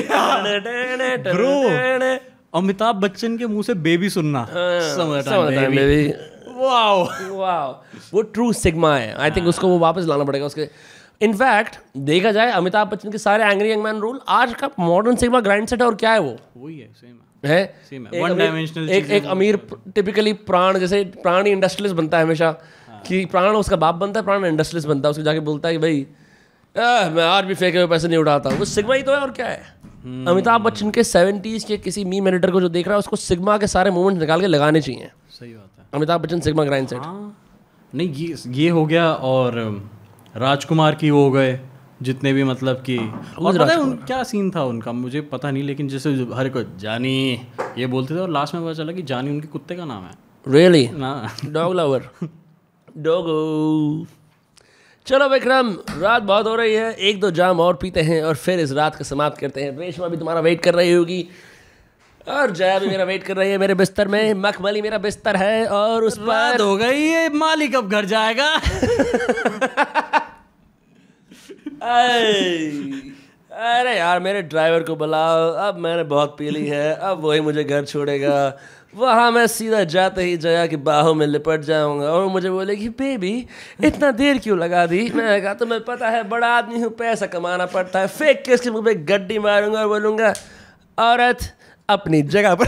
Bro, Amitabh Bachchan के मुंह से बेबी सुनना, some other time baby. Wow वो ट्रू सिग्मा है। आई थिंक उसको वो वापस लाना पड़ेगा उसके। इनफैक्ट देखा जाए अमिताभ बच्चन के सारे एंग्री यंग मैन रोल आज का मॉडर्न सिग्मा ग्राइंड सेट है, और क्या है वो? वही है, सेम है। One dimensional. एक अमीर टिपिकली प्राण जैसे प्राणी इंडस्ट्रियलिस्ट बनता है हमेशा, कि प्राण उसका बाप बनता है, प्राण इंडस्ट्रियलिस्ट बनता है, उसको जाके बोलता है कि भाई मैं आज भी फेंके हुए पैसे नहीं उड़ाता। वो सिग्मा ही तो है और क्या है। अमिताभ बच्चन के 70s के किसी मीम एडिटर को जो देख रहा है उसको सिग्मा के सारे मूवमेंट निकाल के लगाने चाहिए। सही बात है। Amitabh Bachchan sigma grind set. नहीं ये हो गया, और राजकुमार की वो हो गए जितने भी, मतलब कि और पता है क्या सीन था उनका मुझे पता नहीं, लेकिन जैसे हर को जानी ये बोलते थे और लास्ट में पता चला कि जानी उनके कुत्ते का नाम है। रियली? ना डॉग लवर। डॉगो। चलो विक्रम, रात बहुत हो रही है, 1-2 जाम और पीते हैं और फिर इस रात को समाप्त करते हैं। रेशमा भी तुम्हारा वेट कर रही होगी और जया भी मेरा वेट कर रही है मेरे बिस्तर में। मखमली मेरा बिस्तर है और उस पर हो गई है, मालिक अब घर जाएगा। अरे यार मेरे ड्राइवर को बुलाओ, अब मैंने बहुत पी ली है, अब वही मुझे घर छोड़ेगा। वहाँ मैं सीधा जाते ही जया की बाहों में लिपट जाऊंगा और मुझे बोलेगी बेबी इतना देर क्यों लगा दी। मैं कहा तुम्हें पता है बड़ा आदमी हूँ, पैसा कमाना पड़ता है। फेंक के इसके मुँह पे गड्डी मारूंगा और बोलूँगा औरत अपनी जगह पर।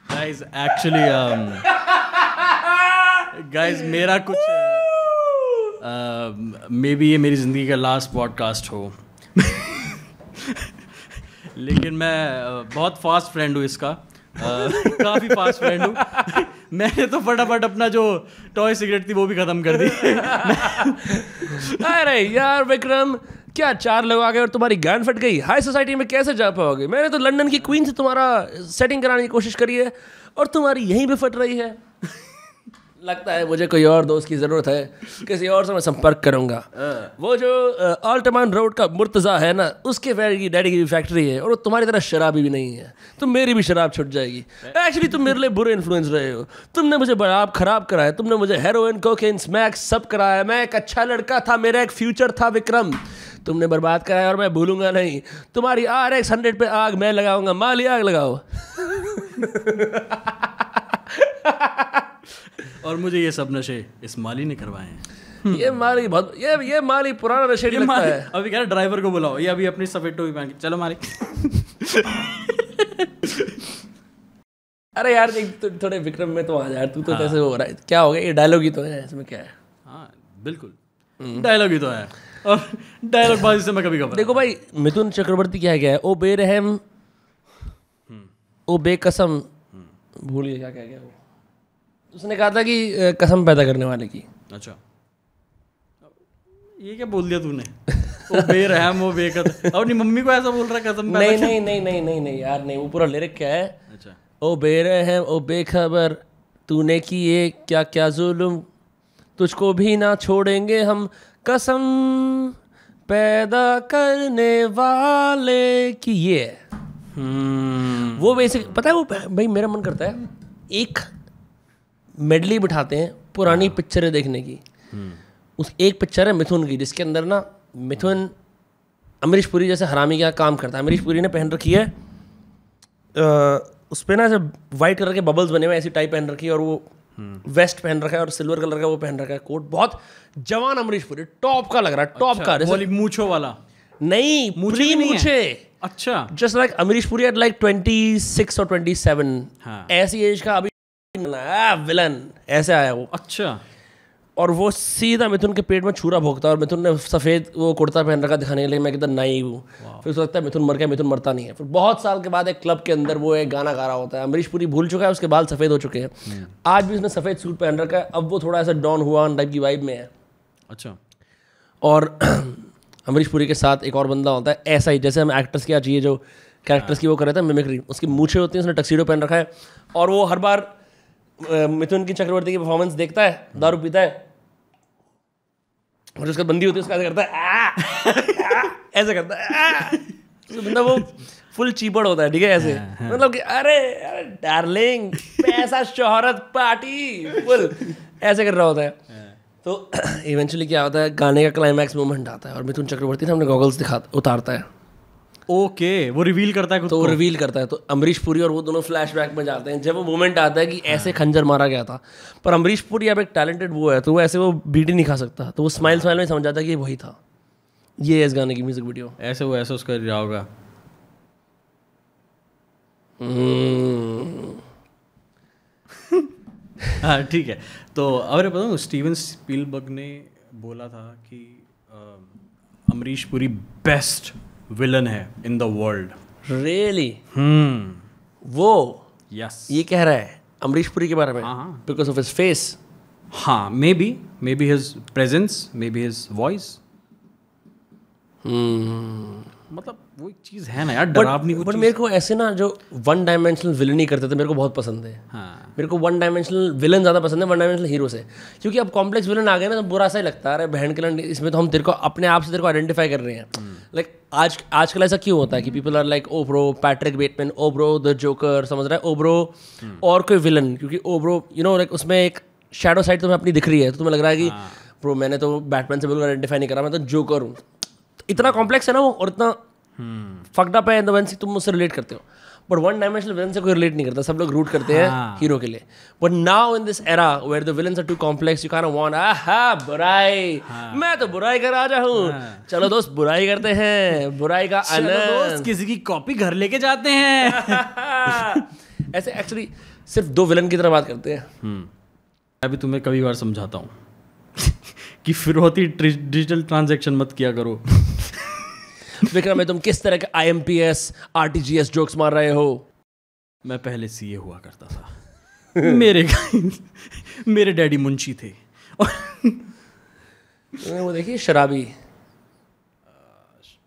गाइस एक्चुअली गाइस मेरा कुछ मे बी ये मेरी ज़िंदगी का लास्ट पॉडकास्ट हो। लेकिन मैं बहुत फास्ट फ्रेंड हूँ इसका, काफ़ी फास्ट फ्रेंड हूँ। मैंने तो फटाफट अपना जो टॉय सिगरेट थी वो भी ख़त्म कर दी। अरे यार विक्रम, क्या 4 लोग आ गए और तुम्हारी गान फट गई? हाई सोसाइटी में कैसे जा पाओगे? मैंने तो लंदन की क्वीन से तुम्हारा सेटिंग कराने की कोशिश करी है और तुम्हारी यहीं पे फट रही है। लगता है मुझे कोई और दोस्त की ज़रूरत है, किसी और से मैं संपर्क करूंगा। वो जो आल्टमान रोड का मुर्तज़ा है ना, उसके डैडी की फैक्ट्री है और वो तुम्हारी तरह शराबी भी नहीं है, तो मेरी भी शराब छूट जाएगी। एक्चुअली तुम मेरे लिए बुरे इन्फ्लुएंस रहे हो, तुमने मुझे बड़ा खराब कराया, तुमने मुझे हेरोइन कोकेन स्मैक सब कराया। मैं एक अच्छा लड़का था, मेरा एक फ्यूचर था विक्रम, तुमने बर्बाद कराया और मैं भूलूंगा नहीं। तुम्हारी RX 100 पे आग मैं लगाऊंगा, माली आग लगाओ। और मुझे ये सब नशे इस माली ने करवाए हैं। ये माली बहुत ये माली पुराना नशेड़ी लगता है। अभी कह रहा ड्राइवर को बुलाओ, ये अभी अपनी सफेद टोपी पहन के चलो माली। अरे यार थोड़े विक्रम में तो आ जा, तू तो कैसे हो रहा है? क्या हो गया? ये डायलॉग ही तो है, इसमें क्या है? हाँ बिल्कुल डायलॉग ही तो है, और डायलॉग बाजी से मैं कभी कभी। देखो भाई, मिथुन चक्रवर्ती क्या है ओ बेरहम ओ बेकसम, भूल गया क्या क्या वो। उसने कहा था कि कसम पैदा करने वाले की। अच्छा, ये क्या बोल दिया तूने? वो बेरहम वो बेकसम, अपनी मम्मी को ऐसा बोल रहा है कसम पैदा? नहीं यार नहीं, वो पूरा लिरिक क्या है? अच्छा, ओ बेरहम ओ बेखबर तूने किए क्या क्या जुल्म, तुझको भी ना छोड़ेंगे हम, कसम पैदा करने वाले की। ये वो बेसिक पता है वो भाई, मेरा मन करता है एक मेडली बिठाते हैं पुरानी पिक्चरें देखने की। उस एक पिक्चर है मिथुन की, जिसके अंदर ना मिथुन अमरीश पुरी जैसे हरामी का काम करता है। अमरीश पुरी ने पहन रखी है उस पर ना ऐसे वाइट कलर के बबल्स बने हुए ऐसी टाइप पहन रखी है, और वो वेस्ट पहन रखा है और सिल्वर कलर का वो पहन रखा है कोट। बहुत जवान अमरीश पुरी, टॉप का लग रहा है, टॉप का, जैसे मूछों वाला। नहीं, मूछे मूछे। अच्छा, just like Amrish Puri at like 26 और 27 ऐसी एज का अभी विलन ऐसे आया वो। अच्छा, और वो सीधा मिथुन के पेट में छुरा भोगता है और मिथुन ने सफ़ेद वो कुर्ता पहन रखा दिखाने के लिए मैं कितना नाइव हूँ। फिर उसको लगता है मिथुन मर गया, मिथुन मरता नहीं है। फिर बहुत साल के बाद एक क्लब के अंदर वो एक गाना गा रहा होता है। अमरीश पुरी भूल चुका है, उसके बाल सफ़ेद हो चुके हैं, आज भी उसने सफ़ेद सूट पहन रखा है। अब वो थोड़ा ऐसा डॉन हुआन टाइप की वाइब में है। अच्छा, और अमरीश पुरी के साथ एक और बंदा होता है ऐसा ही, जैसे हम एक्टर्स क्या चाहिए जो कैरेक्टर्स की वो कर रहे थे मिमिक्री, उसकी मूछें होती हैं, उसने टक्सीडो पहन रखा है। और वो हर बार मिथुन की चक्रवर्ती की परफॉर्मेंस देखता है, दारू पीता है और उसका बंदी होती है उसका ऐसे करता है ऐसे करता है तो बंदा वो फुल चीपड़ होता है, ठीक है ऐसे, मतलब कि अरे डार्लिंग पैसा शोहरत पार्टी फुल ऐसे कर रहा होता है। तो इवेंचुअली क्या होता है, गाने का क्लाइमैक्स मोमेंट आता है और मिथुन चक्रवर्ती सामने गॉगल्स उतारता है। ओके, वो रिवील करता है खुद तो को। वो रिवील करता है, तो अमरीश पुरी और वो दोनों फ्लैशबैक में जाते हैं जब वो मोमेंट आता है कि ऐसे खंजर मारा गया था। पर अमरीश पुरी अब एक टैलेंटेड वो है, तो वो ऐसे वो बीट ही नहीं खा सकता, तो वो स्माइल में समझ जाता है कि वही था। ये इस गाने की म्यूजिक वीडियो ऐसे वो ऐसे उसका रहा होगा। हाँ ठीक है। तो और बताऊँ, स्टीवन स्पीलबर्ग ने बोला था कि अमरीश पुरी बेस्ट विलन है इन द वर्ल्ड। रियली? वो यस, ये कह रहा है अमरीश पुरी के बारे में? हाँ। Because of his face? हाँ, maybe his presence, maybe his voice. मतलब वो एक चीज़ है ना यार, डरावनी कुछ बट चीज़। मेरे को ऐसे ना जो वन डायमेंशनल विलन ही करते थे मेरे को बहुत पसंद है। हाँ, मेरे को वन डायमेंशनल विलन ज़्यादा पसंद है वन डायमेंशनल हीरो से, क्योंकि अब कॉम्प्लेक्स विलन आ गए ना तो बुरा सा ही लगता है। अरे बहन के लंड, इसमें तो हम तेरे को अपने आप से तेरे को आइडेंटिफाई कर रहे हैं। लाइक आजकल ऐसा क्यों होता है कि people are like oh bro Patrick Bateman, oh bro the Joker, समझ रहा है, ओ ब्रो और कोई विलन, क्योंकि oh bro you know like उसमें एक शैडो साइड तुम्हें अपनी दिख रही है, तो तुम्हें लग रहा है कि ब्रो मैंने तो बैटमैन से बिल्कुल आइडेंटिफाई नहीं करा, मैं तो जोकर हूँ। इतना कॉम्प्लेक्स है ना वो, और इतना फक्ड अप है इन द सेंस तुम मुझसे रिलेट करते हो। बट वन डायमेंशनल विलन से कोई रिलेट नहीं करता, सब लोग रूट करते हैं हीरो के लिए। But now in this era where the villains are too complex, you kind of want बुराई, मैं तो बुराई का राजा हूँ, चलो दोस्त बुराई करते हैं, बुराई का आनंद, किसी की कॉपी घर लेके जाते हैं। ऐसे एक्चुअली सिर्फ दो विलन की तरह बात करते हैं। अभी तुम्हें कभी बार समझाता हूँ कि फिरौती डिजिटल ट्रांजैक्शन मत किया करो। विक्रम में तुम किस तरह के IMPS RTGS जोक्स मार रहे हो? मैं पहले CA हुआ करता था। मेरे डैडी मुंशी थे। वो देखिए शराबी,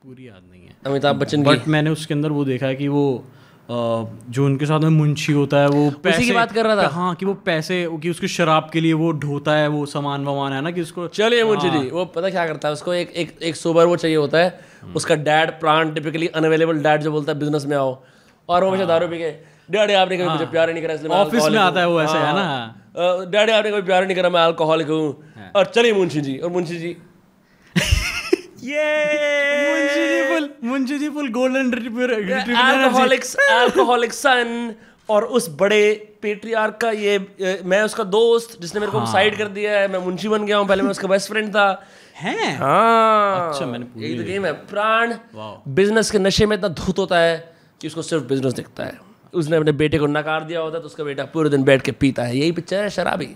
पूरी याद नहीं है अमिताभ बच्चन बट मैंने उसके अंदर वो देखा है कि वो जो उनके साथ में मुंशी होता है वो पैसे उसी की बात कर रहा था। हाँ, कि वो पैसे कि उसको शराब के लिए वो ढोता है, वो सामान वामान है ना कि उसको। चलिए मुंशी जी, वो पता क्या करता है, उसको एक सोबर वो चाहिए होता है। उसका डैड प्राण, टिपिकली अनअवेलेबल डैड जो बोलता है बिजनेस में आओ, और वो हमेशा दारू पी के, डैडी आपने कभी मुझे प्यार ही नहीं करा इसलिए मैं ऑफिस में आता है वो ऐसे है ना, डैडी आपने कभी प्यार नहीं करा मैं अल्कोहलिक हूँ, और चलिए मुंशी जी, और Munshi ji Munshi ji full golden alcoholic सन, और उस बड़े पेट्रियार्क का ये मैं उसका दोस्त जिसने मेरे को साइड कर दिया है, मैं मुंशी बन गया हूँ, पहले मैं उसका बेस्ट फ्रेंड था। हैं? हाँ, अच्छा, मैंने यही तो गेम है। प्राण बिजनेस के नशे में इतना धुत होता है कि उसको सिर्फ बिजनेस दिखता है। उसने अपने बेटे को नकार दिया होता है तो उसका बेटा पूरे दिन बैठ के पीता है। यही पिक्चर है शराबी।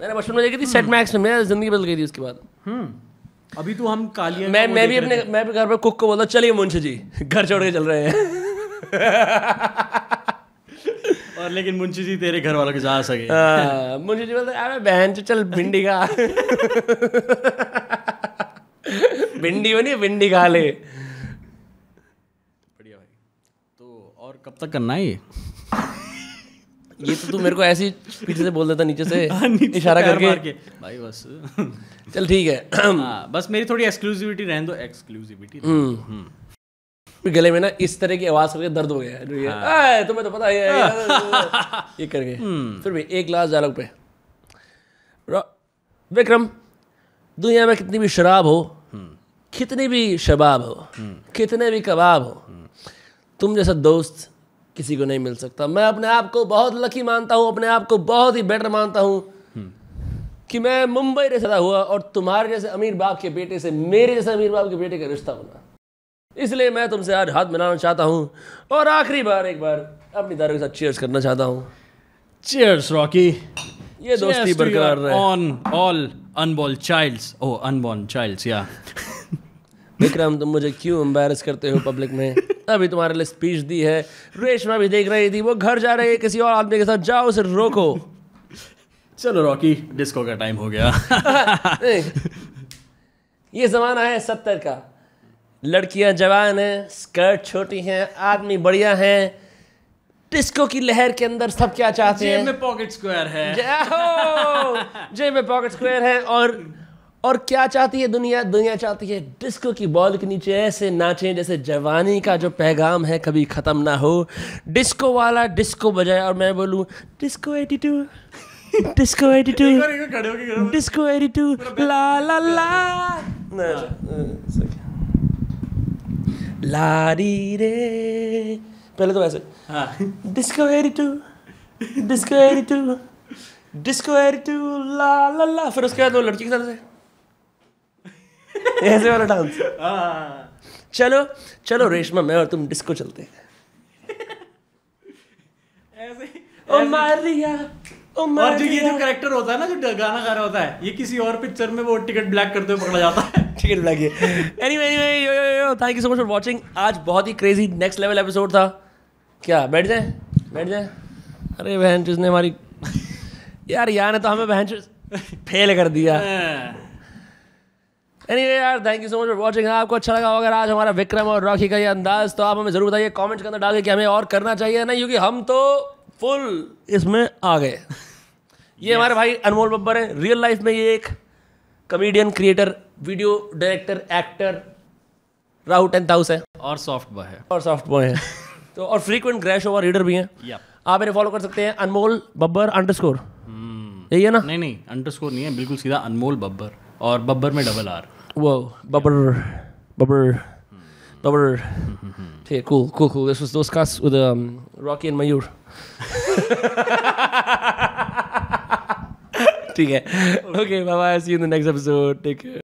मैंने बचपन में देखी थी सेट मैक्स में, मेरी जिंदगी बदल गई थी उसके बाद। अभी तो हम कालिया मैं भी घर पे कुक को बोलता चलिए मुंशी जी घर छोड़ के चल रहे हैं। और लेकिन मुंशी जी तेरे घर वालों के जा सके। मुंशी जी बोलते अरे बहन चल भिंडी खा। भिंडी बनी भिंडी खा ले। बढ़िया भाई। तो और कब तक करना है ये तो तू मेरे को ऐसे ही पीछे से बोल देता नीचे से इशारा करके भाई बस। चल ठीक है। बस मेरी थोड़ी एक्सक्लूसिविटी रहने दो, एक्सक्लूसिविटी। गले में ना इस तरह की आवाज करके दर्द हो गया है, तुम्हें तो पता ही है ये करके। फिर भी एक लास्ट डायलॉग पे, विक्रम दुनिया में कितनी भी शराब हो, कितनी भी शबाब हो, कितने भी कबाब हो, तुम जैसा दोस्त किसी को नहीं मिल सकता। मैं अपने आप को बहुत लकी मानता हूँ, अपने आप को बहुत ही बेटर मानता हूँ कि मैं मुंबई से पैदा हुआ और तुम्हारे जैसे अमीर बाप के बेटे से मेरे जैसे अमीर बाप के बेटे का रिश्ता बना। इसलिए मैं तुमसे आज हाथ मिलाना चाहता हूँ और आखिरी बार एक बार अपनी दारू के साथ चीयर्स करना चाहता हूँ। Cheers Rocky. ये दोस्ती बरकरार रहे। On all unborn childs. Oh unborn childs ya. Vikram तुम मुझे क्यों एम्बैरस करते हो पब्लिक में? अभी तुम्हारे लिए स्पीच दी है, रेशमा भी देख रही थी, वो घर जा रही है किसी और आदमी के साथ, जाओ उसे रोको। चलो रॉकी डिस्को का टाइम हो गया। ये जमाना है 70 का, लड़कियां जवान हैं, स्कर्ट छोटी हैं, आदमी बढ़िया हैं, डिस्को की लहर के अंदर सब क्या चाहते हैं? जेब में पॉकेट स्क्वायर है। जेब में पॉकेट स्क्वायर है। और क्या चाहती है दुनिया? दुनिया चाहती है डिस्को की बॉल के नीचे ऐसे नाचें जैसे जवानी का जो पैगाम है कभी ख़त्म ना हो। डिस्को वाला डिस्को बजाए और मैं बोलूँ डिस्को 82, डिस्को 82, डिस्को 82, ला ला ला लारी रे। पहले तो ऐसे डिस्को 82, डिस्को 82, डिस्को 82, ला ला ला। फिर उसके बाद वो लड़की के साथ से ऐसे वाला डांस। चलो चलो रेशमा मैं और तुम डिस्को चलते हैं। ओ मारिया और जो ये जो कैरेक्टर होता है ना, जो गाना गा रहा होता है, ये किसी और पिक्चर में वो टिकट ब्लैक करते हुए पकड़ा जाता है। Ticket black. Anyway yo thank you so much for watching. आज बहुत ही क्रेजी नेक्स्ट लेवल एपिसोड था। क्या बैठ जाए? अरे बहन जिसने हमारी यार ने तो हमें बहन फेल कर दिया। एनीवे यार thank you so much for watching. आपको अच्छा लगा अगर आज हमारा विक्रम और रॉकी का ये अंदाज, तो आप हमें जरूर बताइए कमेंट्स के अंदर डाल के कि हमें और करना चाहिए ना, क्योंकि हम तो फुल इसमें आ गए। ये हमारे भाई अनमोल बब्बर हैं। रियल लाइफ में ये एक comedian, creator, video director, actor, Rahu 10,000 है और सॉफ्ट बॉय है। तो और फ्रीक्वेंट क्रैश ओवर रीडर भी हैं। आप इन्हें फॉलो कर सकते हैं अनमोल बब्बर _ यही है ना? नहीं अंडरस्कोर नहीं है, बिल्कुल सीधा अनमोल बब्बर, और बब्बर में डबल R। वो बब्बर ठीक, cool. This was those cuts with Rocky and Mayur. ठीक है, okay, bye bye, see you in the next episode, take care.